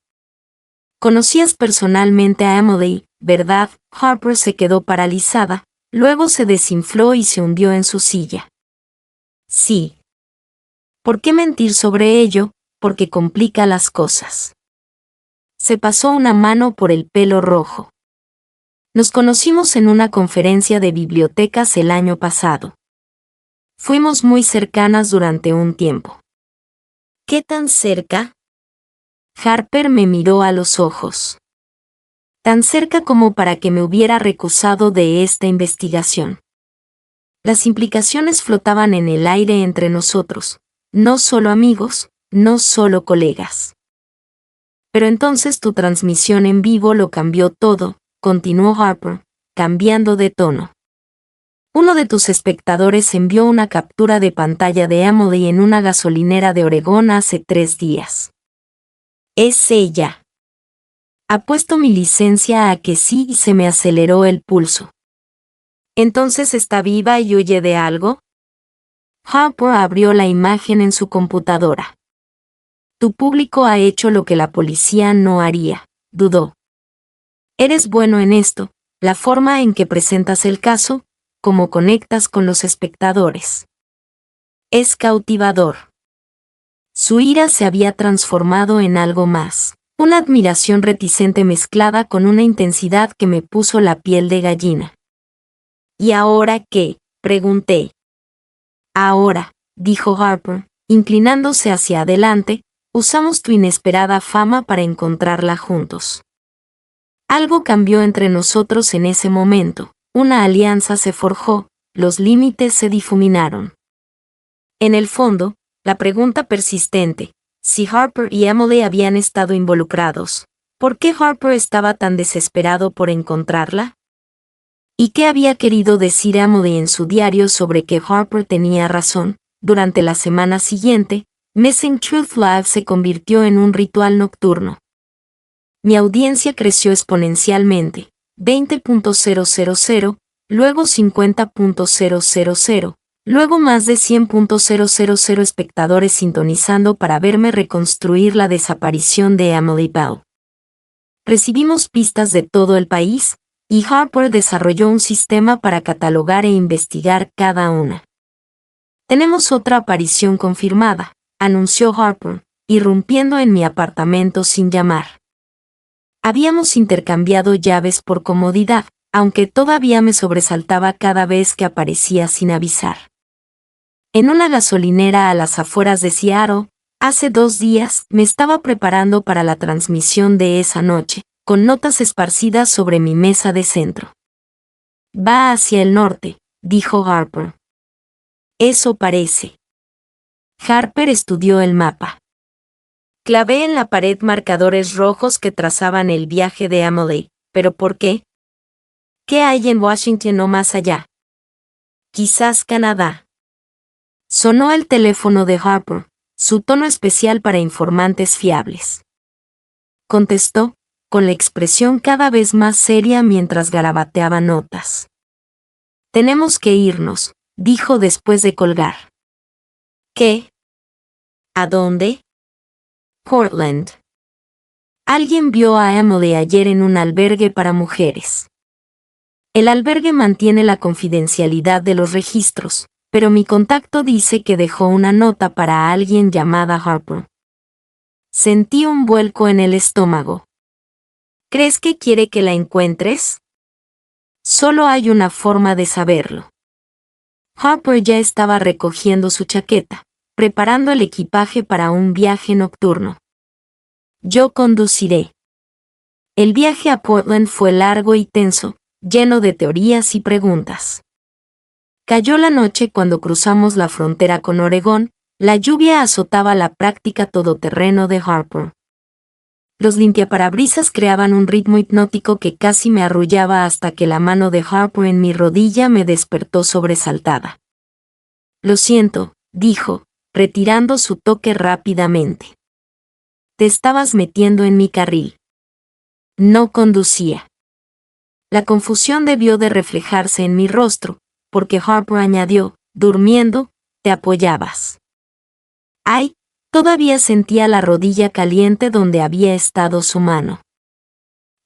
¿Conocías personalmente a Emily? ¿verdad? Harper se quedó paralizada, luego se desinfló y se hundió en su silla. Sí. ¿Por qué mentir sobre ello? Porque complica las cosas. Se pasó una mano por el pelo rojo. Nos conocimos en una conferencia de bibliotecas el año pasado. Fuimos muy cercanas durante un tiempo. ¿Qué tan cerca? Harper me miró a los ojos. Tan cerca como para que me hubiera recusado de esta investigación. Las implicaciones flotaban en el aire entre nosotros, no solo amigos, no solo colegas. Pero entonces tu transmisión en vivo lo cambió todo, continuó Harper, cambiando de tono. Uno de tus espectadores envió una captura de pantalla de Emily en una gasolinera de Oregón hace 3 días. Es ella. Apuesto mi licencia a que sí y se me aceleró el pulso. ¿Entonces está viva y huye de algo? Harper abrió la imagen en su computadora. Tu público ha hecho lo que la policía no haría, dudó. Eres bueno en esto, la forma en que presentas el caso, cómo conectas con los espectadores. Es cautivador. Su ira se había transformado en algo más, una admiración reticente mezclada con una intensidad que me puso la piel de gallina. ¿Y ahora qué?, pregunté. Ahora, dijo Harper, inclinándose hacia adelante, usamos tu inesperada fama para encontrarla juntos. Algo cambió entre nosotros en ese momento, una alianza se forjó, los límites se difuminaron. En el fondo, la pregunta persistente, si Harper y Emily habían estado involucrados, ¿por qué Harper estaba tan desesperado por encontrarla? ¿Y qué había querido decir Emily en su diario sobre que Harper tenía razón? Durante la semana siguiente, Missing Truth Live se convirtió en un ritual nocturno. Mi audiencia creció exponencialmente, 20.000, luego 50.000, luego más de 100.000 espectadores sintonizando para verme reconstruir la desaparición de Emily Bell. Recibimos pistas de todo el país, y Harper desarrolló un sistema para catalogar e investigar cada una. Tenemos otra aparición confirmada, anunció Harper, irrumpiendo en mi apartamento sin llamar. Habíamos intercambiado llaves por comodidad, aunque todavía me sobresaltaba cada vez que aparecía sin avisar. En una gasolinera a las afueras de Seattle, hace 2 días, me estaba preparando para la transmisión de esa noche, con notas esparcidas sobre mi mesa de centro. Va hacia el norte, dijo Harper. Eso parece. Harper estudió el mapa. Clavé en la pared marcadores rojos que trazaban el viaje de Emily, ¿pero por qué? ¿Qué hay en Washington o más allá? Quizás Canadá. Sonó el teléfono de Harper, su tono especial para informantes fiables. Contestó, con la expresión cada vez más seria mientras garabateaba notas. Tenemos que irnos, dijo después de colgar. ¿Qué? ¿A dónde? Portland. Alguien vio a Emily ayer en un albergue para mujeres. El albergue mantiene la confidencialidad de los registros, pero mi contacto dice que dejó una nota para alguien llamada Harper. Sentí un vuelco en el estómago. ¿Crees que quiere que la encuentres? Solo hay una forma de saberlo. Harper ya estaba recogiendo su chaqueta, preparando el equipaje para un viaje nocturno. Yo conduciré. El viaje a Portland fue largo y tenso, lleno de teorías y preguntas. Cayó la noche cuando cruzamos la frontera con Oregón, la lluvia azotaba la práctica todoterreno de Harper. Los limpiaparabrisas creaban un ritmo hipnótico que casi me arrullaba hasta que la mano de Harper en mi rodilla me despertó sobresaltada. Lo siento, dijo, retirando su toque rápidamente. Te estabas metiendo en mi carril. No conducía. La confusión debió de reflejarse en mi rostro, porque Harper añadió, durmiendo, te apoyabas. Ay, todavía sentía la rodilla caliente donde había estado su mano.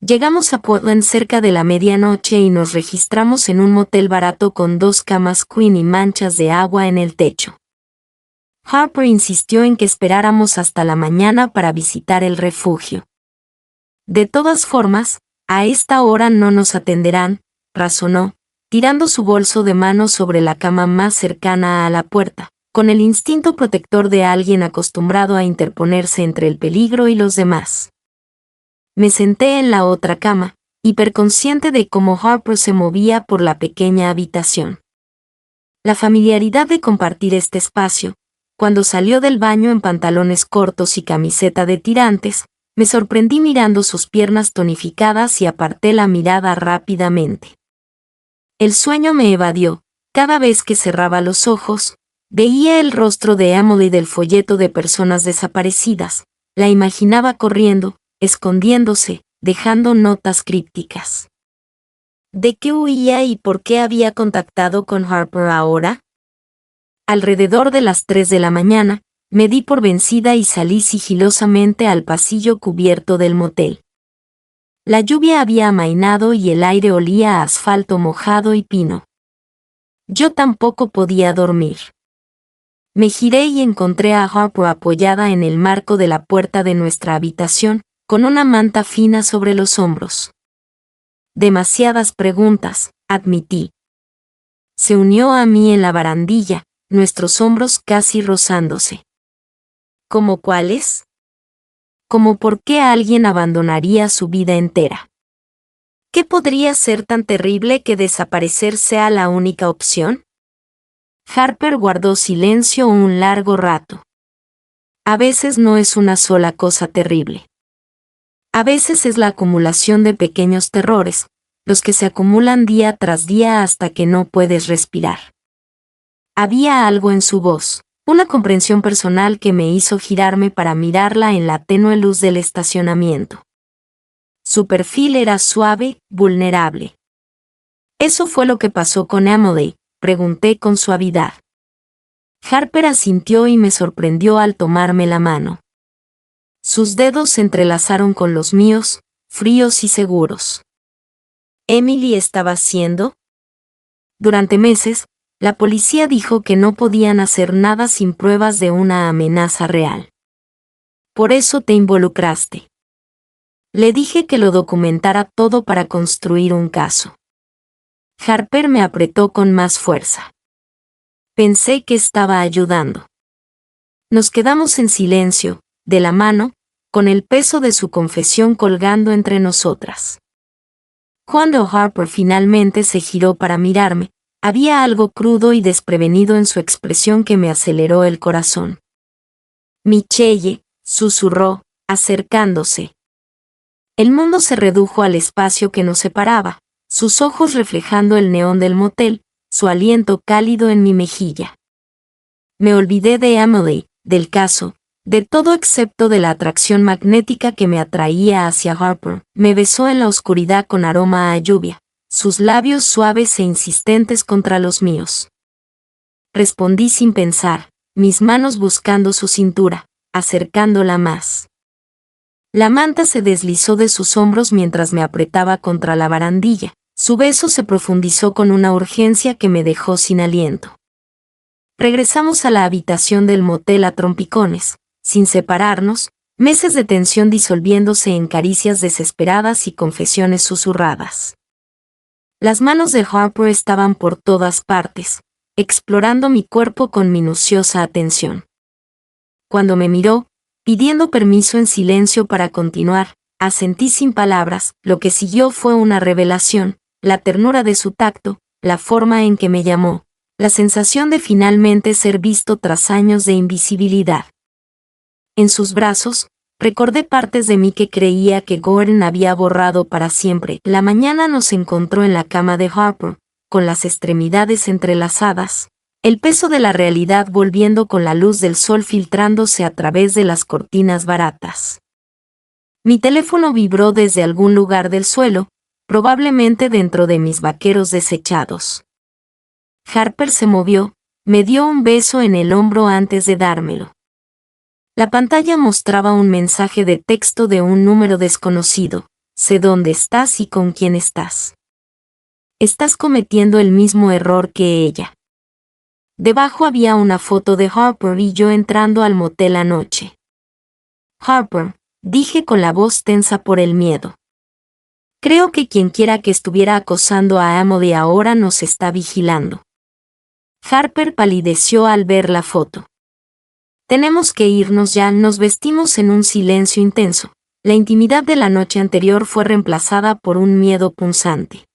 Llegamos a Portland cerca de la medianoche y nos registramos en un motel barato con 2 camas queen y manchas de agua en el techo. Harper insistió en que esperáramos hasta la mañana para visitar el refugio. De todas formas, a esta hora no nos atenderán, razonó, tirando su bolso de mano sobre la cama más cercana a la puerta, con el instinto protector de alguien acostumbrado a interponerse entre el peligro y los demás. Me senté en la otra cama, hiperconsciente de cómo Harper se movía por la pequeña habitación. La familiaridad de compartir este espacio, cuando salió del baño en pantalones cortos y camiseta de tirantes, me sorprendí mirando sus piernas tonificadas y aparté la mirada rápidamente. El sueño me evadió. Cada vez que cerraba los ojos, veía el rostro de Emily del folleto de personas desaparecidas, la imaginaba corriendo, escondiéndose, dejando notas crípticas. ¿De qué huía y por qué había contactado con Harper ahora? Alrededor de las 3 de la mañana, me di por vencida y salí sigilosamente al pasillo cubierto del motel. La lluvia había amainado y el aire olía a asfalto mojado y pino. Yo tampoco podía dormir. Me giré y encontré a Harper apoyada en el marco de la puerta de nuestra habitación, con una manta fina sobre los hombros. Demasiadas preguntas, admití. Se unió a mí en la barandilla, nuestros hombros casi rozándose. ¿Cómo cuáles? ¿Cómo por qué alguien abandonaría su vida entera? ¿Qué podría ser tan terrible que desaparecer sea la única opción? Harper guardó silencio un largo rato. A veces no es una sola cosa terrible. A veces es la acumulación de pequeños terrores, los que se acumulan día tras día hasta que no puedes respirar. Había algo en su voz, una comprensión personal que me hizo girarme para mirarla en la tenue luz del estacionamiento. Su perfil era suave, vulnerable. ¿Eso fue lo que pasó con Emily?, pregunté con suavidad. Harper asintió y me sorprendió al tomarme la mano. Sus dedos se entrelazaron con los míos, fríos y seguros. ¿Emily estaba haciendo? Durante meses, la policía dijo que no podían hacer nada sin pruebas de una amenaza real. Por eso te involucraste. Le dije que lo documentara todo para construir un caso. Harper me apretó con más fuerza. Pensé que estaba ayudando. Nos quedamos en silencio, de la mano, con el peso de su confesión colgando entre nosotras. Cuando Harper finalmente se giró para mirarme, había algo crudo y desprevenido en su expresión que me aceleró el corazón. Michelle, susurró, acercándose. El mundo se redujo al espacio que nos separaba, sus ojos reflejando el neón del motel, su aliento cálido en mi mejilla. Me olvidé de Emily, del caso, de todo excepto de la atracción magnética que me atraía hacia Harper. Me besó en la oscuridad con aroma a lluvia, sus labios suaves e insistentes contra los míos. Respondí sin pensar, mis manos buscando su cintura, acercándola más. La manta se deslizó de sus hombros mientras me apretaba contra la barandilla. Su beso se profundizó con una urgencia que me dejó sin aliento. Regresamos a la habitación del motel a trompicones, sin separarnos, meses de tensión disolviéndose en caricias desesperadas y confesiones susurradas. Las manos de Harper estaban por todas partes, explorando mi cuerpo con minuciosa atención. Cuando me miró, pidiendo permiso en silencio para continuar, asentí sin palabras. Lo que siguió fue una revelación, la ternura de su tacto, la forma en que me llamó, la sensación de finalmente ser visto tras años de invisibilidad. En sus brazos, recordé partes de mí que creía que Gordon había borrado para siempre. La mañana nos encontró en la cama de Harper, con las extremidades entrelazadas, el peso de la realidad volviendo con la luz del sol filtrándose a través de las cortinas baratas. Mi teléfono vibró desde algún lugar del suelo, probablemente dentro de mis vaqueros desechados. Harper se movió, me dio un beso en el hombro antes de dármelo. La pantalla mostraba un mensaje de texto de un número desconocido. sé dónde estás y con quién estás. Estás cometiendo el mismo error que ella. Debajo había una foto de Harper y yo entrando al motel anoche. Harper, dije con la voz tensa por el miedo. Creo que quienquiera que estuviera acosando a Emily ahora nos está vigilando. Harper palideció al ver la foto. Tenemos que irnos ya, nos vestimos en un silencio intenso. La intimidad de la noche anterior fue reemplazada por un miedo punzante.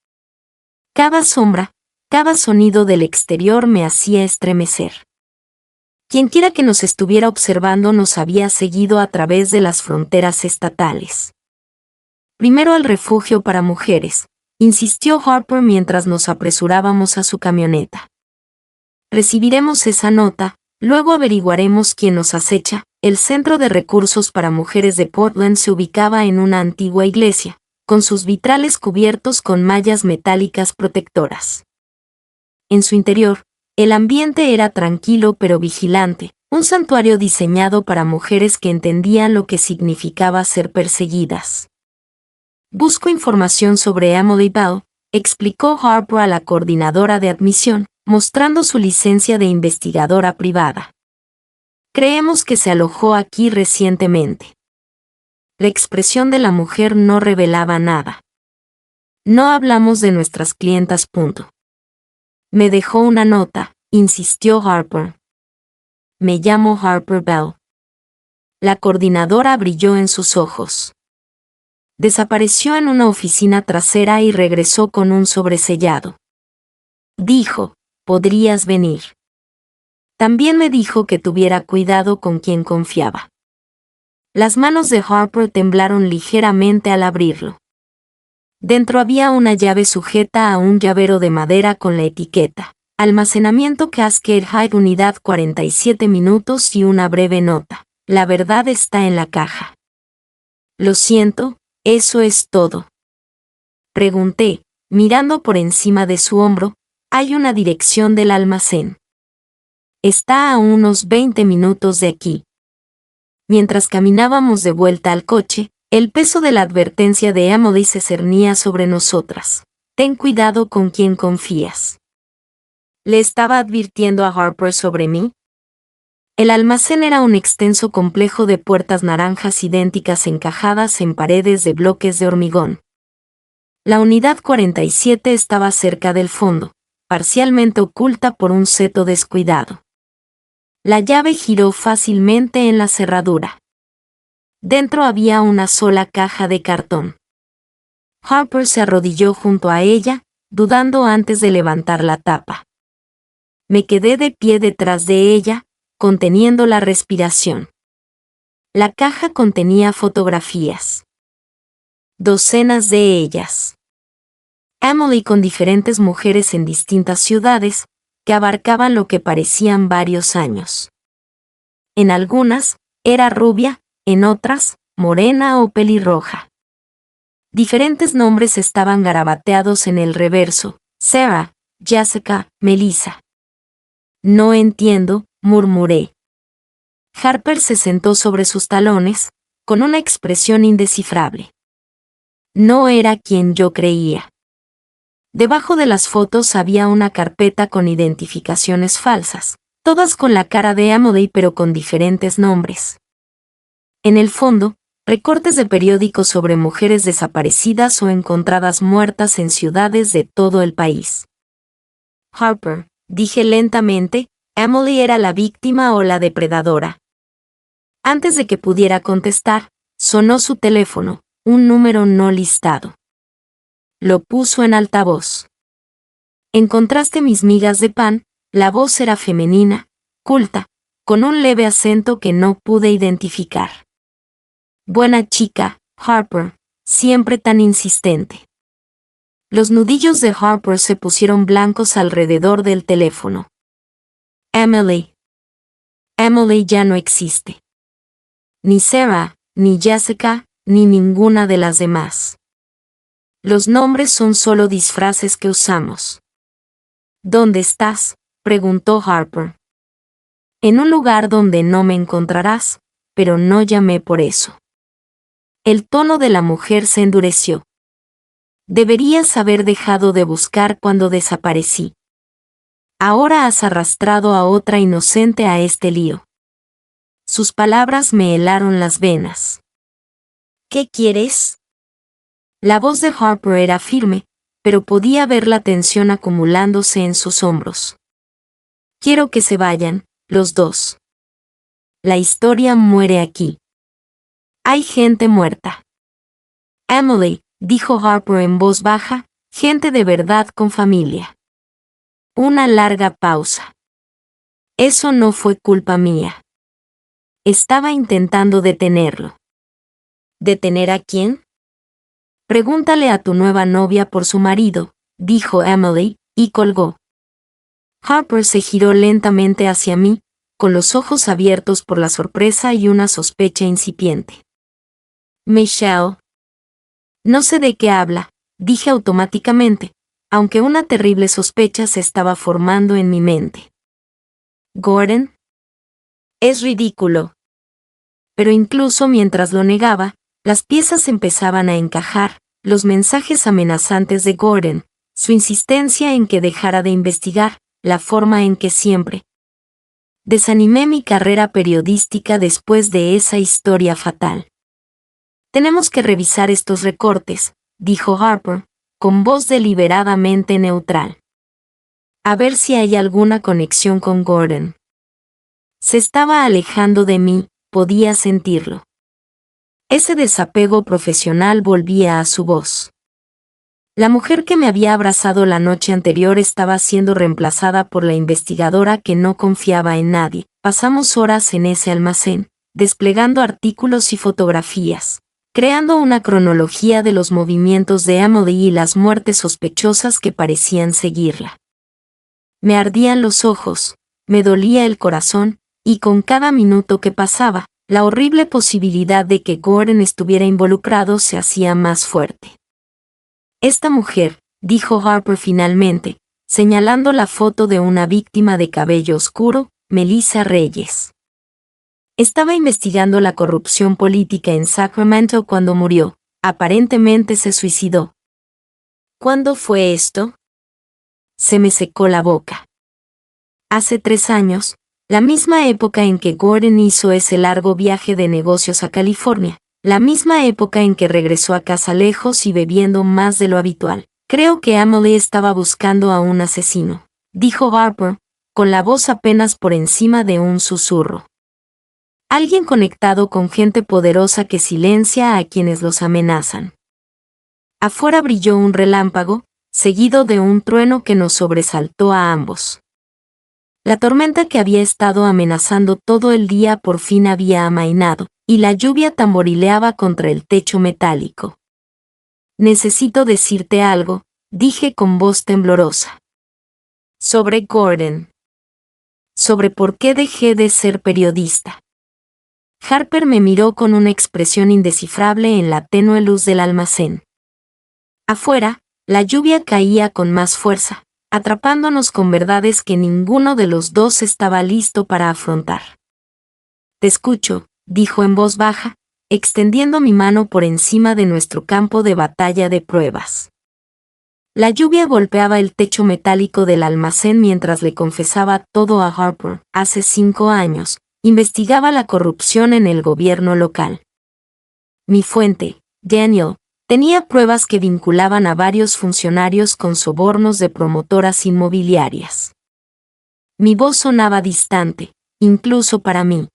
Cada sombra, cada sonido del exterior me hacía estremecer. Quienquiera que nos estuviera observando nos había seguido a través de las fronteras estatales. Primero al refugio para mujeres, insistió Harper mientras nos apresurábamos a su camioneta. Recibiremos esa nota, luego averiguaremos quién nos acecha. El Centro de Recursos para Mujeres de Portland se ubicaba en una antigua iglesia, con sus vitrales cubiertos con mallas metálicas protectoras. En su interior, el ambiente era tranquilo pero vigilante, un santuario diseñado para mujeres que entendían lo que significaba ser perseguidas. Busco información sobre Emily Bell, explicó Harper a la coordinadora de admisión, mostrando su licencia de investigadora privada. Creemos que se alojó aquí recientemente. La expresión de la mujer no revelaba nada. No hablamos de nuestras clientas. Me dejó una nota, insistió Harper. Me llamo Harper Bell. La coordinadora brilló en sus ojos. Desapareció en una oficina trasera y regresó con un sobresellado. Dijo, podrías venir. También me dijo que tuviera cuidado con quien confiaba. Las manos de Harper temblaron ligeramente al abrirlo. Dentro había una llave sujeta a un llavero de madera con la etiqueta: Almacenamiento Cascade Heights Unidad 47 minutos y una breve nota. La verdad está en la caja. Lo siento, eso es todo. Pregunté, mirando por encima de su hombro. Hay una dirección del almacén. Está a unos 20 minutos de aquí. Mientras caminábamos de vuelta al coche, el peso de la advertencia de Emily se cernía sobre nosotras. Ten cuidado con quien confías. ¿Le estaba advirtiendo a Harper sobre mí? El almacén era un extenso complejo de puertas naranjas idénticas encajadas en paredes de bloques de hormigón. La unidad 47 estaba cerca del fondo, parcialmente oculta por un seto descuidado. La llave giró fácilmente en la cerradura. Dentro había una sola caja de cartón. Harper se arrodilló junto a ella, dudando antes de levantar la tapa. Me quedé de pie detrás de ella, conteniendo la respiración. La caja contenía fotografías. Docenas de ellas. Emily con diferentes mujeres en distintas ciudades, que abarcaban lo que parecían varios años. En algunas, era rubia, en otras, morena o pelirroja. Diferentes nombres estaban garabateados en el reverso: Sarah, Jessica, Melissa. No entiendo, murmuré. Harper se sentó sobre sus talones, con una expresión indescifrable. No era quien yo creía. Debajo de las fotos había una carpeta con identificaciones falsas, todas con la cara de Emily pero con diferentes nombres. En el fondo, recortes de periódicos sobre mujeres desaparecidas o encontradas muertas en ciudades de todo el país. Harper, dije lentamente, ¿Emily era la víctima o la depredadora? Antes de que pudiera contestar, sonó su teléfono, un número no listado. Lo puso en altavoz. Encontraste mis migas de pan. La voz era femenina, culta, con un leve acento que no pude identificar. Buena chica, Harper, siempre tan insistente. Los nudillos de Harper se pusieron blancos alrededor del teléfono. Emily. Emily ya no existe. Ni Sarah, ni Jessica, ni ninguna de las demás. Los nombres son solo disfraces que usamos. ¿Dónde estás?, preguntó Harper. En un lugar donde no me encontrarás, pero no llamé por eso. El tono de la mujer se endureció. Deberías haber dejado de buscar cuando desaparecí. Ahora has arrastrado a otra inocente a este lío. Sus palabras me helaron las venas. ¿Qué quieres? La voz de Harper era firme, pero podía ver la tensión acumulándose en sus hombros. Quiero que se vayan, los dos. La historia muere aquí. Hay gente muerta. Emily, dijo Harper en voz baja, gente de verdad con familia. Una larga pausa. Eso no fue culpa mía. Estaba intentando detenerlo. ¿Detener a quién? Pregúntale a tu nueva novia por su marido, dijo Emily, y colgó. Harper se giró lentamente hacia mí, con los ojos abiertos por la sorpresa y una sospecha incipiente. Michelle. No sé de qué habla, dije automáticamente, aunque una terrible sospecha se estaba formando en mi mente. ¿Gordon? Es ridículo. Pero incluso mientras lo negaba, las piezas empezaban a encajar, los mensajes amenazantes de Gordon, su insistencia en que dejara de investigar, la forma en que siempre. Desanimé mi carrera periodística después de esa historia fatal. Tenemos que revisar estos recortes, dijo Harper, con voz deliberadamente neutral. A ver si hay alguna conexión con Gordon. Se estaba alejando de mí, podía sentirlo. Ese desapego profesional volvía a su voz. La mujer que me había abrazado la noche anterior estaba siendo reemplazada por la investigadora que no confiaba en nadie. Pasamos horas en ese almacén, desplegando artículos y fotografías, creando una cronología de los movimientos de Emily y las muertes sospechosas que parecían seguirla. Me ardían los ojos, me dolía el corazón, y con cada minuto que pasaba, la horrible posibilidad de que Gordon estuviera involucrado se hacía más fuerte. Esta mujer, dijo Harper finalmente, señalando la foto de una víctima de cabello oscuro, Melissa Reyes. Estaba investigando la corrupción política en Sacramento cuando murió. Aparentemente se suicidó. ¿Cuándo fue esto? Se me secó la boca. Hace 3 años, la misma época en que Gordon hizo ese largo viaje de negocios a California, la misma época en que regresó a casa lejos y bebiendo más de lo habitual. Creo que Emily estaba buscando a un asesino, dijo Harper, con la voz apenas por encima de un susurro. Alguien conectado con gente poderosa que silencia a quienes los amenazan. Afuera brilló un relámpago, seguido de un trueno que nos sobresaltó a ambos. La tormenta que había estado amenazando todo el día por fin había amainado, y la lluvia tamborileaba contra el techo metálico. Necesito decirte algo, dije con voz temblorosa. Sobre Gordon. Sobre por qué dejé de ser periodista. Harper me miró con una expresión indescifrable en la tenue luz del almacén. Afuera, la lluvia caía con más fuerza, atrapándonos con verdades que ninguno de los dos estaba listo para afrontar. Te escucho, dijo en voz baja, extendiendo mi mano por encima de nuestro campo de batalla de pruebas. La lluvia golpeaba el techo metálico del almacén mientras le confesaba todo a Harper. Hace 5 años, investigaba la corrupción en el gobierno local. Mi fuente, Daniel, tenía pruebas que vinculaban a varios funcionarios con sobornos de promotoras inmobiliarias. Mi voz sonaba distante, incluso para mí.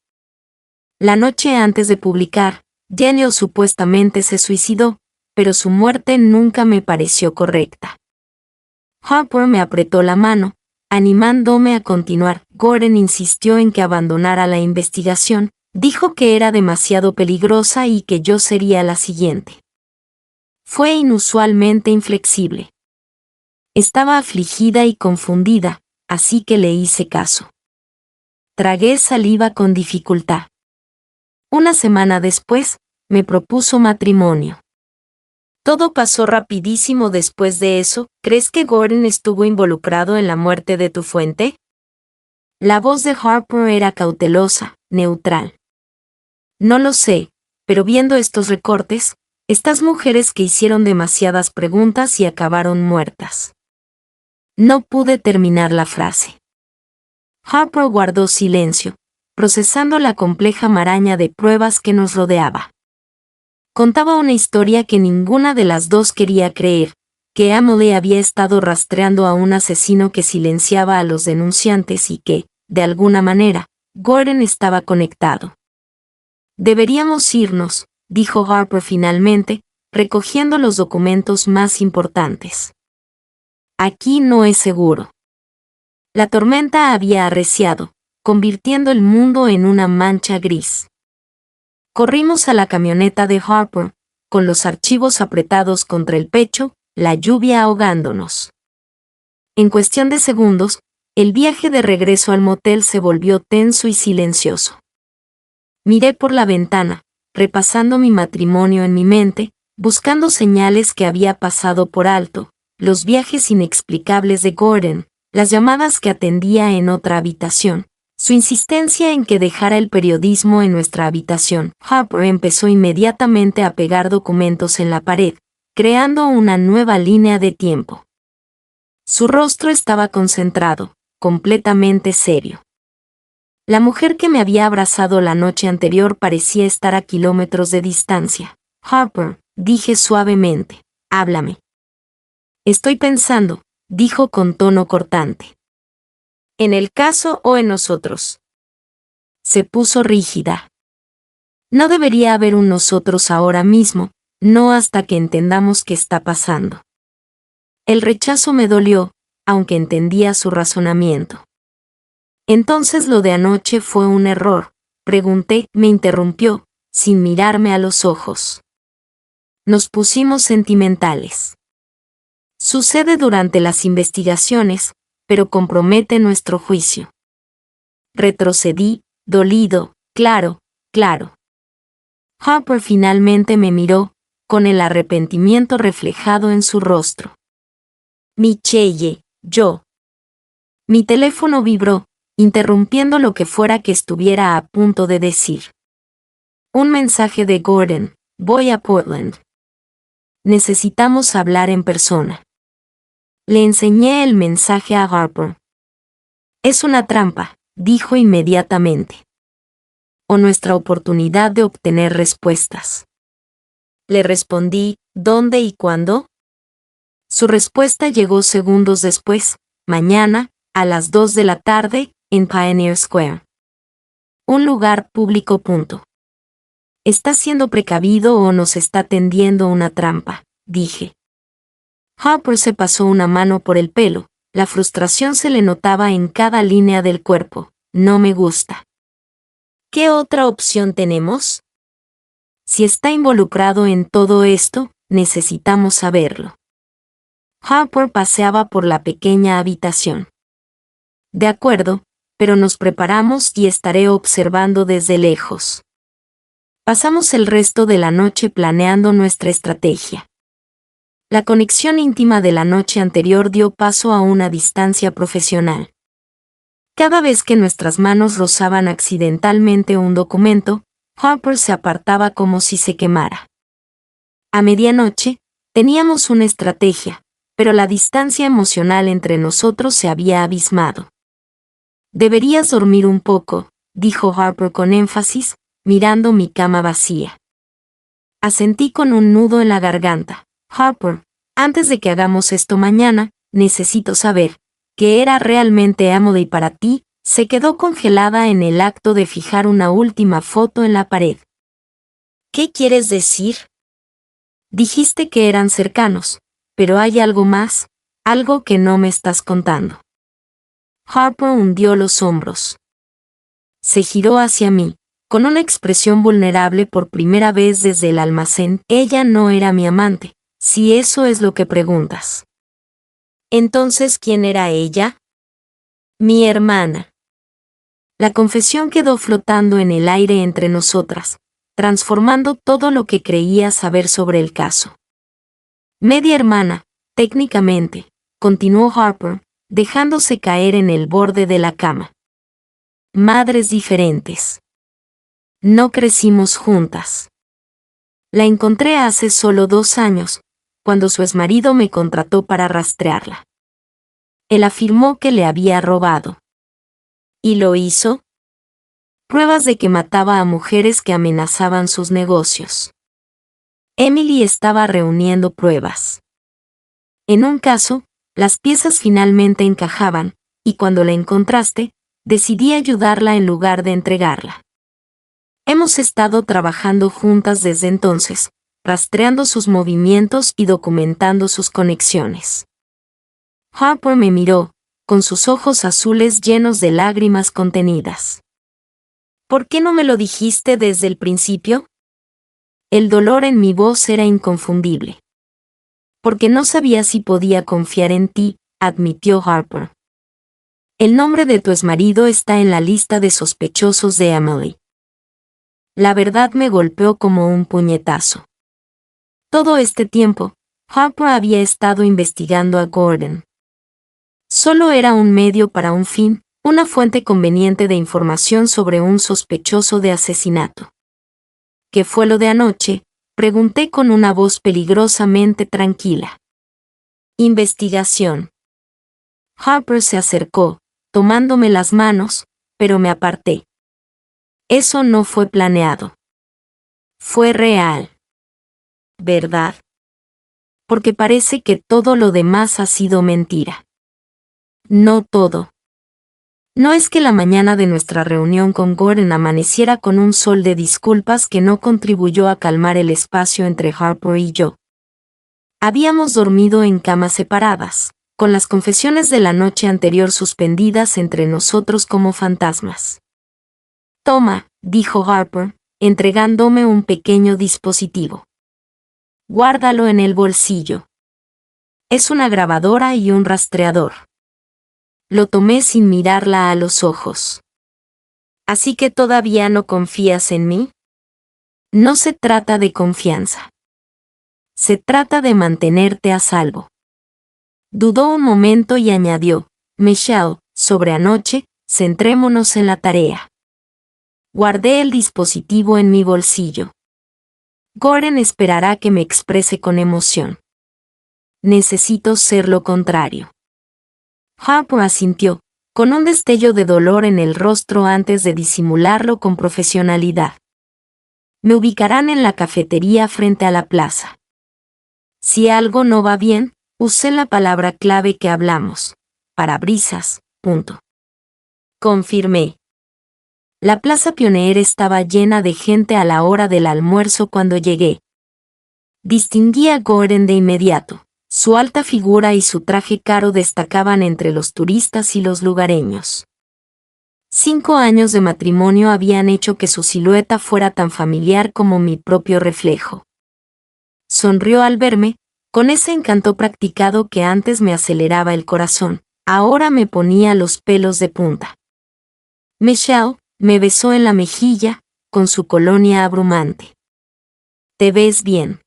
La noche antes de publicar, Daniel supuestamente se suicidó, pero su muerte nunca me pareció correcta. Harper me apretó la mano, animándome a continuar. Gordon insistió en que abandonara la investigación, dijo que era demasiado peligrosa y que yo sería la siguiente. Fue inusualmente inflexible. Estaba afligida y confundida, así que le hice caso. Tragué saliva con dificultad. Una semana después, me propuso matrimonio. Todo pasó rapidísimo después de eso. ¿Crees que Gordon estuvo involucrado en la muerte de tu fuente? La voz de Harper era cautelosa, neutral. No lo sé, pero viendo estos recortes, estas mujeres que hicieron demasiadas preguntas y acabaron muertas. No pude terminar la frase. Harper guardó silencio, procesando la compleja maraña de pruebas que nos rodeaba. Contaba una historia que ninguna de las dos quería creer, que Emily había estado rastreando a un asesino que silenciaba a los denunciantes y que, de alguna manera, Gordon estaba conectado. Deberíamos irnos, dijo Harper finalmente, recogiendo los documentos más importantes. Aquí no es seguro. La tormenta había arreciado, convirtiendo el mundo en una mancha gris. Corrimos a la camioneta de Harper, con los archivos apretados contra el pecho, la lluvia ahogándonos. En cuestión de segundos, el viaje de regreso al motel se volvió tenso y silencioso. Miré por la ventana, repasando mi matrimonio en mi mente, buscando señales que había pasado por alto, los viajes inexplicables de Gordon, las llamadas que atendía en otra habitación, su insistencia en que dejara el periodismo en nuestra habitación. Harper empezó inmediatamente a pegar documentos en la pared, creando una nueva línea de tiempo. Su rostro estaba concentrado, completamente serio. La mujer que me había abrazado la noche anterior parecía estar a kilómetros de distancia. Harper, dije suavemente, háblame. Estoy pensando, dijo con tono cortante. ¿En el caso o en nosotros? Se puso rígida. No debería haber un nosotros ahora mismo, no hasta que entendamos qué está pasando. El rechazo me dolió, aunque entendía su razonamiento. Entonces lo de anoche fue un error, pregunté, me interrumpió, sin mirarme a los ojos. Nos pusimos sentimentales. Sucede durante las investigaciones, pero compromete nuestro juicio. Retrocedí, dolido, claro. Harper finalmente me miró, con el arrepentimiento reflejado en su rostro. Michelle, yo. Mi teléfono vibró, interrumpiendo lo que fuera que estuviera a punto de decir. Un mensaje de Gordon, voy a Portland. Necesitamos hablar en persona. Le enseñé el mensaje a Harper. Es una trampa, dijo inmediatamente. O nuestra oportunidad de obtener respuestas. Le respondí, ¿dónde y cuándo? Su respuesta llegó segundos después, mañana, a las 2 de la tarde, en Pioneer Square. Un lugar público. ¿Está siendo precavido o nos está tendiendo una trampa?, dije. Harper se pasó una mano por el pelo, la frustración se le notaba en cada línea del cuerpo. No me gusta. ¿Qué otra opción tenemos? Si está involucrado en todo esto, necesitamos saberlo. Harper paseaba por la pequeña habitación. De acuerdo, pero nos preparamos y estaré observando desde lejos. Pasamos el resto de la noche planeando nuestra estrategia. La conexión íntima de la noche anterior dio paso a una distancia profesional. Cada vez que nuestras manos rozaban accidentalmente un documento, Harper se apartaba como si se quemara. A medianoche, teníamos una estrategia, pero la distancia emocional entre nosotros se había abismado. Deberías dormir un poco, dijo Harper con énfasis, mirando mi cama vacía. Asentí con un nudo en la garganta. Harper, antes de que hagamos esto mañana, necesito saber, ¿qué era realmente Emily para ti? Se quedó congelada en el acto de fijar una última foto en la pared. ¿Qué quieres decir? Dijiste que eran cercanos, pero hay algo más, algo que no me estás contando. Harper hundió los hombros. Se giró hacia mí, con una expresión vulnerable por primera vez desde el almacén. Ella no era mi amante, si eso es lo que preguntas. Entonces, ¿quién era ella? Mi hermana. La confesión quedó flotando en el aire entre nosotras, transformando todo lo que creía saber sobre el caso. Media hermana, técnicamente, continuó Harper, dejándose caer en el borde de la cama. Madres diferentes. No crecimos juntas. La encontré hace solo 2 años, cuando su exmarido me contrató para rastrearla. Él afirmó que le había robado. ¿Y lo hizo? Pruebas de que mataba a mujeres que amenazaban sus negocios. Emily estaba reuniendo pruebas. En un caso, las piezas finalmente encajaban, y cuando la encontraste, decidí ayudarla en lugar de entregarla. Hemos estado trabajando juntas desde entonces, rastreando sus movimientos y documentando sus conexiones. Harper me miró, con sus ojos azules llenos de lágrimas contenidas. ¿Por qué no me lo dijiste desde el principio? El dolor en mi voz era inconfundible. Porque no sabía si podía confiar en ti, admitió Harper. El nombre de tu exmarido está en la lista de sospechosos de Emily. La verdad me golpeó como un puñetazo. Todo este tiempo, Harper había estado investigando a Gordon. Solo era un medio para un fin, una fuente conveniente de información sobre un sospechoso de asesinato. ¿Qué fue lo de anoche?, pregunté con una voz peligrosamente tranquila. Investigación. Harper se acercó, tomándome las manos, pero me aparté. Eso no fue planeado. Fue real. ¿Verdad? Porque parece que todo lo demás ha sido mentira. No todo. No es que la mañana de nuestra reunión con Gordon amaneciera con un sol de disculpas que no contribuyó a calmar el espacio entre Harper y yo. Habíamos dormido en camas separadas, con las confesiones de la noche anterior suspendidas entre nosotros como fantasmas. Toma, dijo Harper, entregándome un pequeño dispositivo. Guárdalo en el bolsillo. Es una grabadora y un rastreador. Lo tomé sin mirarla a los ojos. ¿Así que todavía no confías en mí? No se trata de confianza. Se trata de mantenerte a salvo. Dudó un momento y añadió, Michelle, sobre anoche, centrémonos en la tarea. Guardé el dispositivo en mi bolsillo. Gordon esperará que me exprese con emoción. Necesito ser lo contrario. Harper asintió, con un destello de dolor en el rostro antes de disimularlo con profesionalidad. Me ubicarán en la cafetería frente a la plaza. Si algo no va bien, usé la palabra clave que hablamos. Parabrisas. Confirmé. La plaza Pioneer estaba llena de gente a la hora del almuerzo cuando llegué. Distinguí a Gordon de inmediato. Su alta figura y su traje caro destacaban entre los turistas y los lugareños. 5 años de matrimonio habían hecho que su silueta fuera tan familiar como mi propio reflejo. Sonrió al verme, con ese encanto practicado que antes me aceleraba el corazón, ahora me ponía los pelos de punta. Michelle me besó en la mejilla, con su colonia abrumante. ¿Te ves bien?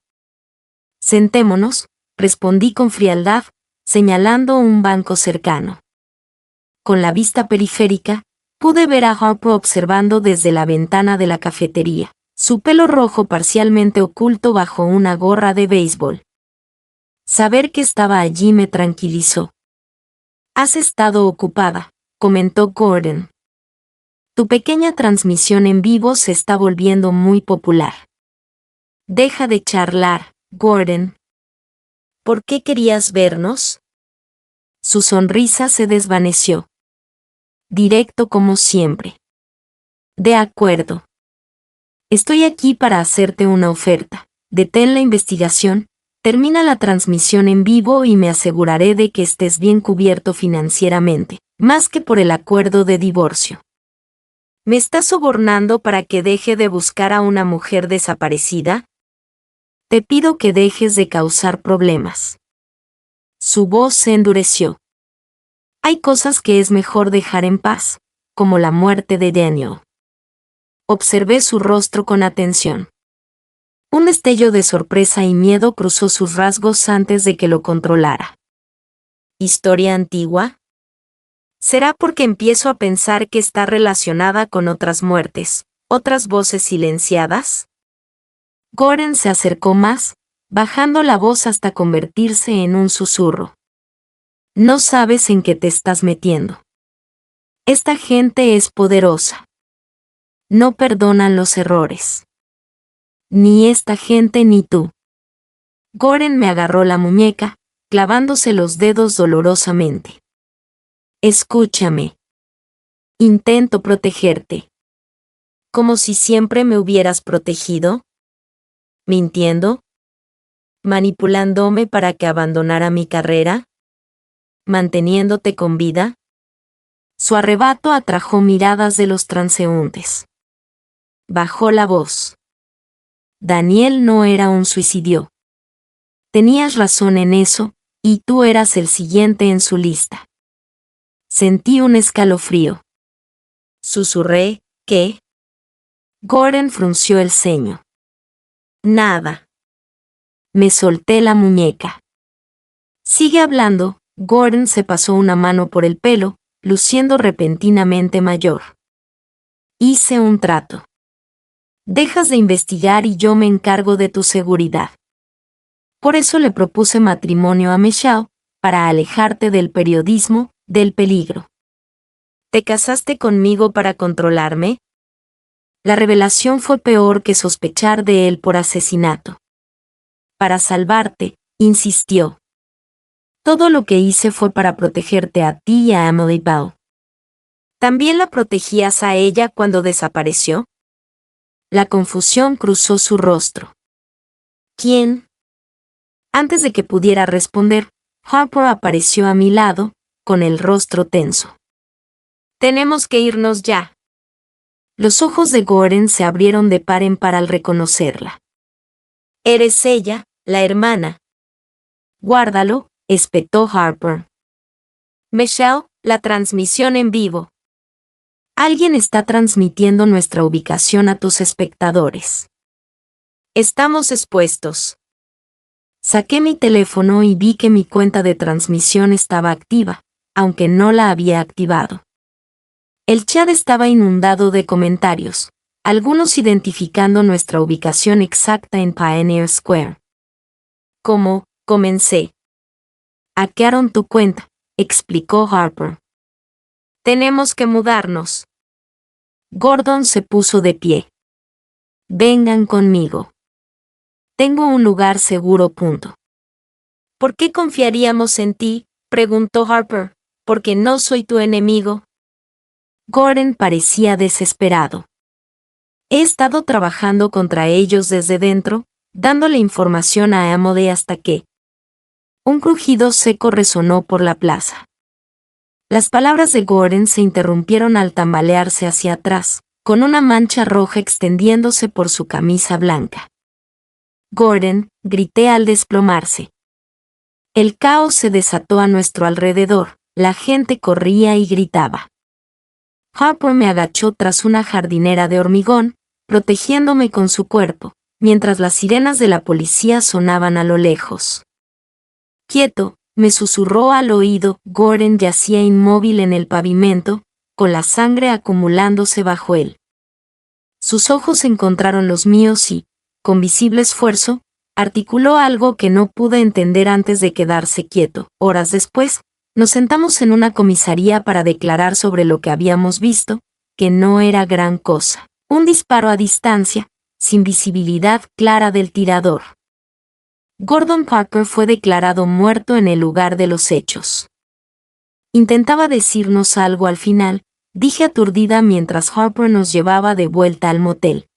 Sentémonos, respondí con frialdad, señalando un banco cercano. Con la vista periférica, pude ver a Harper observando desde la ventana de la cafetería, su pelo rojo parcialmente oculto bajo una gorra de béisbol. Saber que estaba allí me tranquilizó. Has estado ocupada, comentó Gordon. Tu pequeña transmisión en vivo se está volviendo muy popular. Deja de charlar, Gordon. ¿Por qué querías vernos? Su sonrisa se desvaneció. Directo como siempre. De acuerdo. Estoy aquí para hacerte una oferta. Detén la investigación, termina la transmisión en vivo y me aseguraré de que estés bien cubierto financieramente, más que por el acuerdo de divorcio. ¿Me estás sobornando para que deje de buscar a una mujer desaparecida? Te pido que dejes de causar problemas. Su voz se endureció. Hay cosas que es mejor dejar en paz, como la muerte de Daniel. Observé su rostro con atención. Un destello de sorpresa y miedo cruzó sus rasgos antes de que lo controlara. ¿Historia antigua? ¿Será porque empiezo a pensar que está relacionada con otras muertes, otras voces silenciadas? Gordon se acercó más, bajando la voz hasta convertirse en un susurro. No sabes en qué te estás metiendo. Esta gente es poderosa. No perdonan los errores. Ni esta gente ni tú. Gordon me agarró la muñeca, clavándose los dedos dolorosamente. Escúchame. Intento protegerte. Como si siempre me hubieras protegido. ¿Mintiendo? ¿Manipulándome para que abandonara mi carrera? ¿Manteniéndote con vida? Su arrebato atrajo miradas de los transeúntes. Bajó la voz. Daniel no era un suicidio. Tenías razón en eso, y tú eras el siguiente en su lista. Sentí un escalofrío. Susurré, ¿qué? Gordon frunció el ceño. Nada. Me solté la muñeca. Sigue hablando. Gordon se pasó una mano por el pelo, luciendo repentinamente mayor. Hice un trato. Dejas de investigar y yo me encargo de tu seguridad. Por eso le propuse matrimonio a Michelle, para alejarte del periodismo, del peligro. ¿Te casaste conmigo para controlarme? La revelación fue peor que sospechar de él por asesinato. Para salvarte, insistió. Todo lo que hice fue para protegerte a ti y a Emily Bell. ¿También la protegías a ella cuando desapareció? La confusión cruzó su rostro. ¿Quién? Antes de que pudiera responder, Harper apareció a mi lado, con el rostro tenso. Tenemos que irnos ya. Los ojos de Gordon se abrieron de par en par al reconocerla. Eres ella, la hermana. Guárdalo, espetó Harper. Michelle, la transmisión en vivo. Alguien está transmitiendo nuestra ubicación a tus espectadores. Estamos expuestos. Saqué mi teléfono y vi que mi cuenta de transmisión estaba activa, aunque no la había activado. El chat estaba inundado de comentarios, algunos identificando nuestra ubicación exacta en Pioneer Square. ¿Cómo? Comencé. Hackearon tu cuenta, explicó Harper. Tenemos que mudarnos. Gordon se puso de pie. Vengan conmigo. Tengo un lugar seguro. ¿Por qué confiaríamos en ti? Preguntó Harper. ¿Porque no soy tu enemigo? Gordon parecía desesperado. He estado trabajando contra ellos desde dentro, dándole información a Emily hasta que... Un crujido seco resonó por la plaza. Las palabras de Gordon se interrumpieron al tambalearse hacia atrás, con una mancha roja extendiéndose por su camisa blanca. Gordon, grité al desplomarse. El caos se desató a nuestro alrededor, la gente corría y gritaba. Harper me agachó tras una jardinera de hormigón, protegiéndome con su cuerpo, mientras las sirenas de la policía sonaban a lo lejos. Quieto, me susurró al oído. Gordon yacía inmóvil en el pavimento, con la sangre acumulándose bajo él. Sus ojos encontraron los míos y, con visible esfuerzo, articuló algo que no pude entender antes de quedarse quieto. Horas después, nos sentamos en una comisaría para declarar sobre lo que habíamos visto, que no era gran cosa. Un disparo a distancia, sin visibilidad clara del tirador. Gordon Parker fue declarado muerto en el lugar de los hechos. Intentaba decirnos algo al final, dije aturdida mientras Harper nos llevaba de vuelta al motel.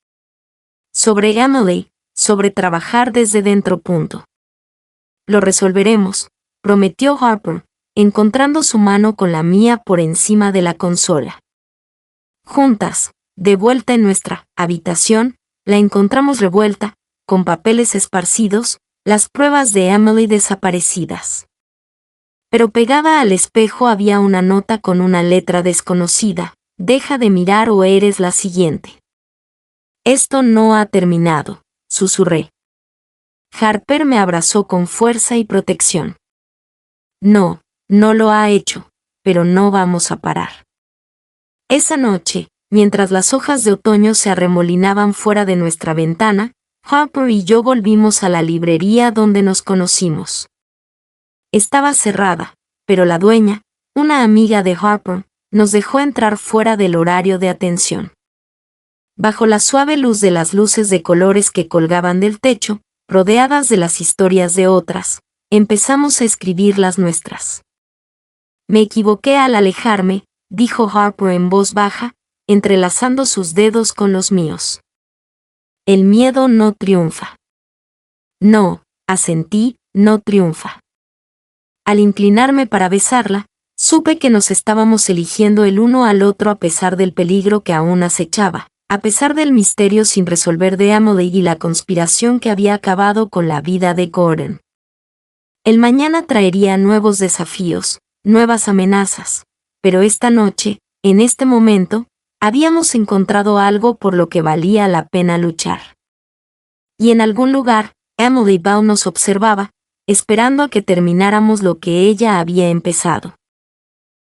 Sobre Emily, sobre trabajar desde dentro. Lo resolveremos, prometió Harper, encontrando su mano con la mía por encima de la consola. Juntas, de vuelta en nuestra habitación, la encontramos revuelta, con papeles esparcidos, las pruebas de Emily desaparecidas. Pero pegada al espejo había una nota con una letra desconocida: deja de mirar o eres la siguiente. Esto no ha terminado, susurré. Harper me abrazó con fuerza y protección. No, no lo ha hecho, pero no vamos a parar. Esa noche, mientras las hojas de otoño se arremolinaban fuera de nuestra ventana, Harper y yo volvimos a la librería donde nos conocimos. Estaba cerrada, pero la dueña, una amiga de Harper, nos dejó entrar fuera del horario de atención. Bajo la suave luz de las luces de colores que colgaban del techo, rodeadas de las historias de otras, empezamos a escribir las nuestras. Me equivoqué al alejarme, dijo Harper en voz baja, entrelazando sus dedos con los míos. El miedo no triunfa. No, asentí, no triunfa. Al inclinarme para besarla, supe que nos estábamos eligiendo el uno al otro a pesar del peligro que aún acechaba, a pesar del misterio sin resolver de Amelie y la conspiración que había acabado con la vida de Gordon. El mañana traería nuevos desafíos, nuevas amenazas, pero esta noche, en este momento, habíamos encontrado algo por lo que valía la pena luchar. Y en algún lugar, Amelie Bau nos observaba, esperando a que termináramos lo que ella había empezado.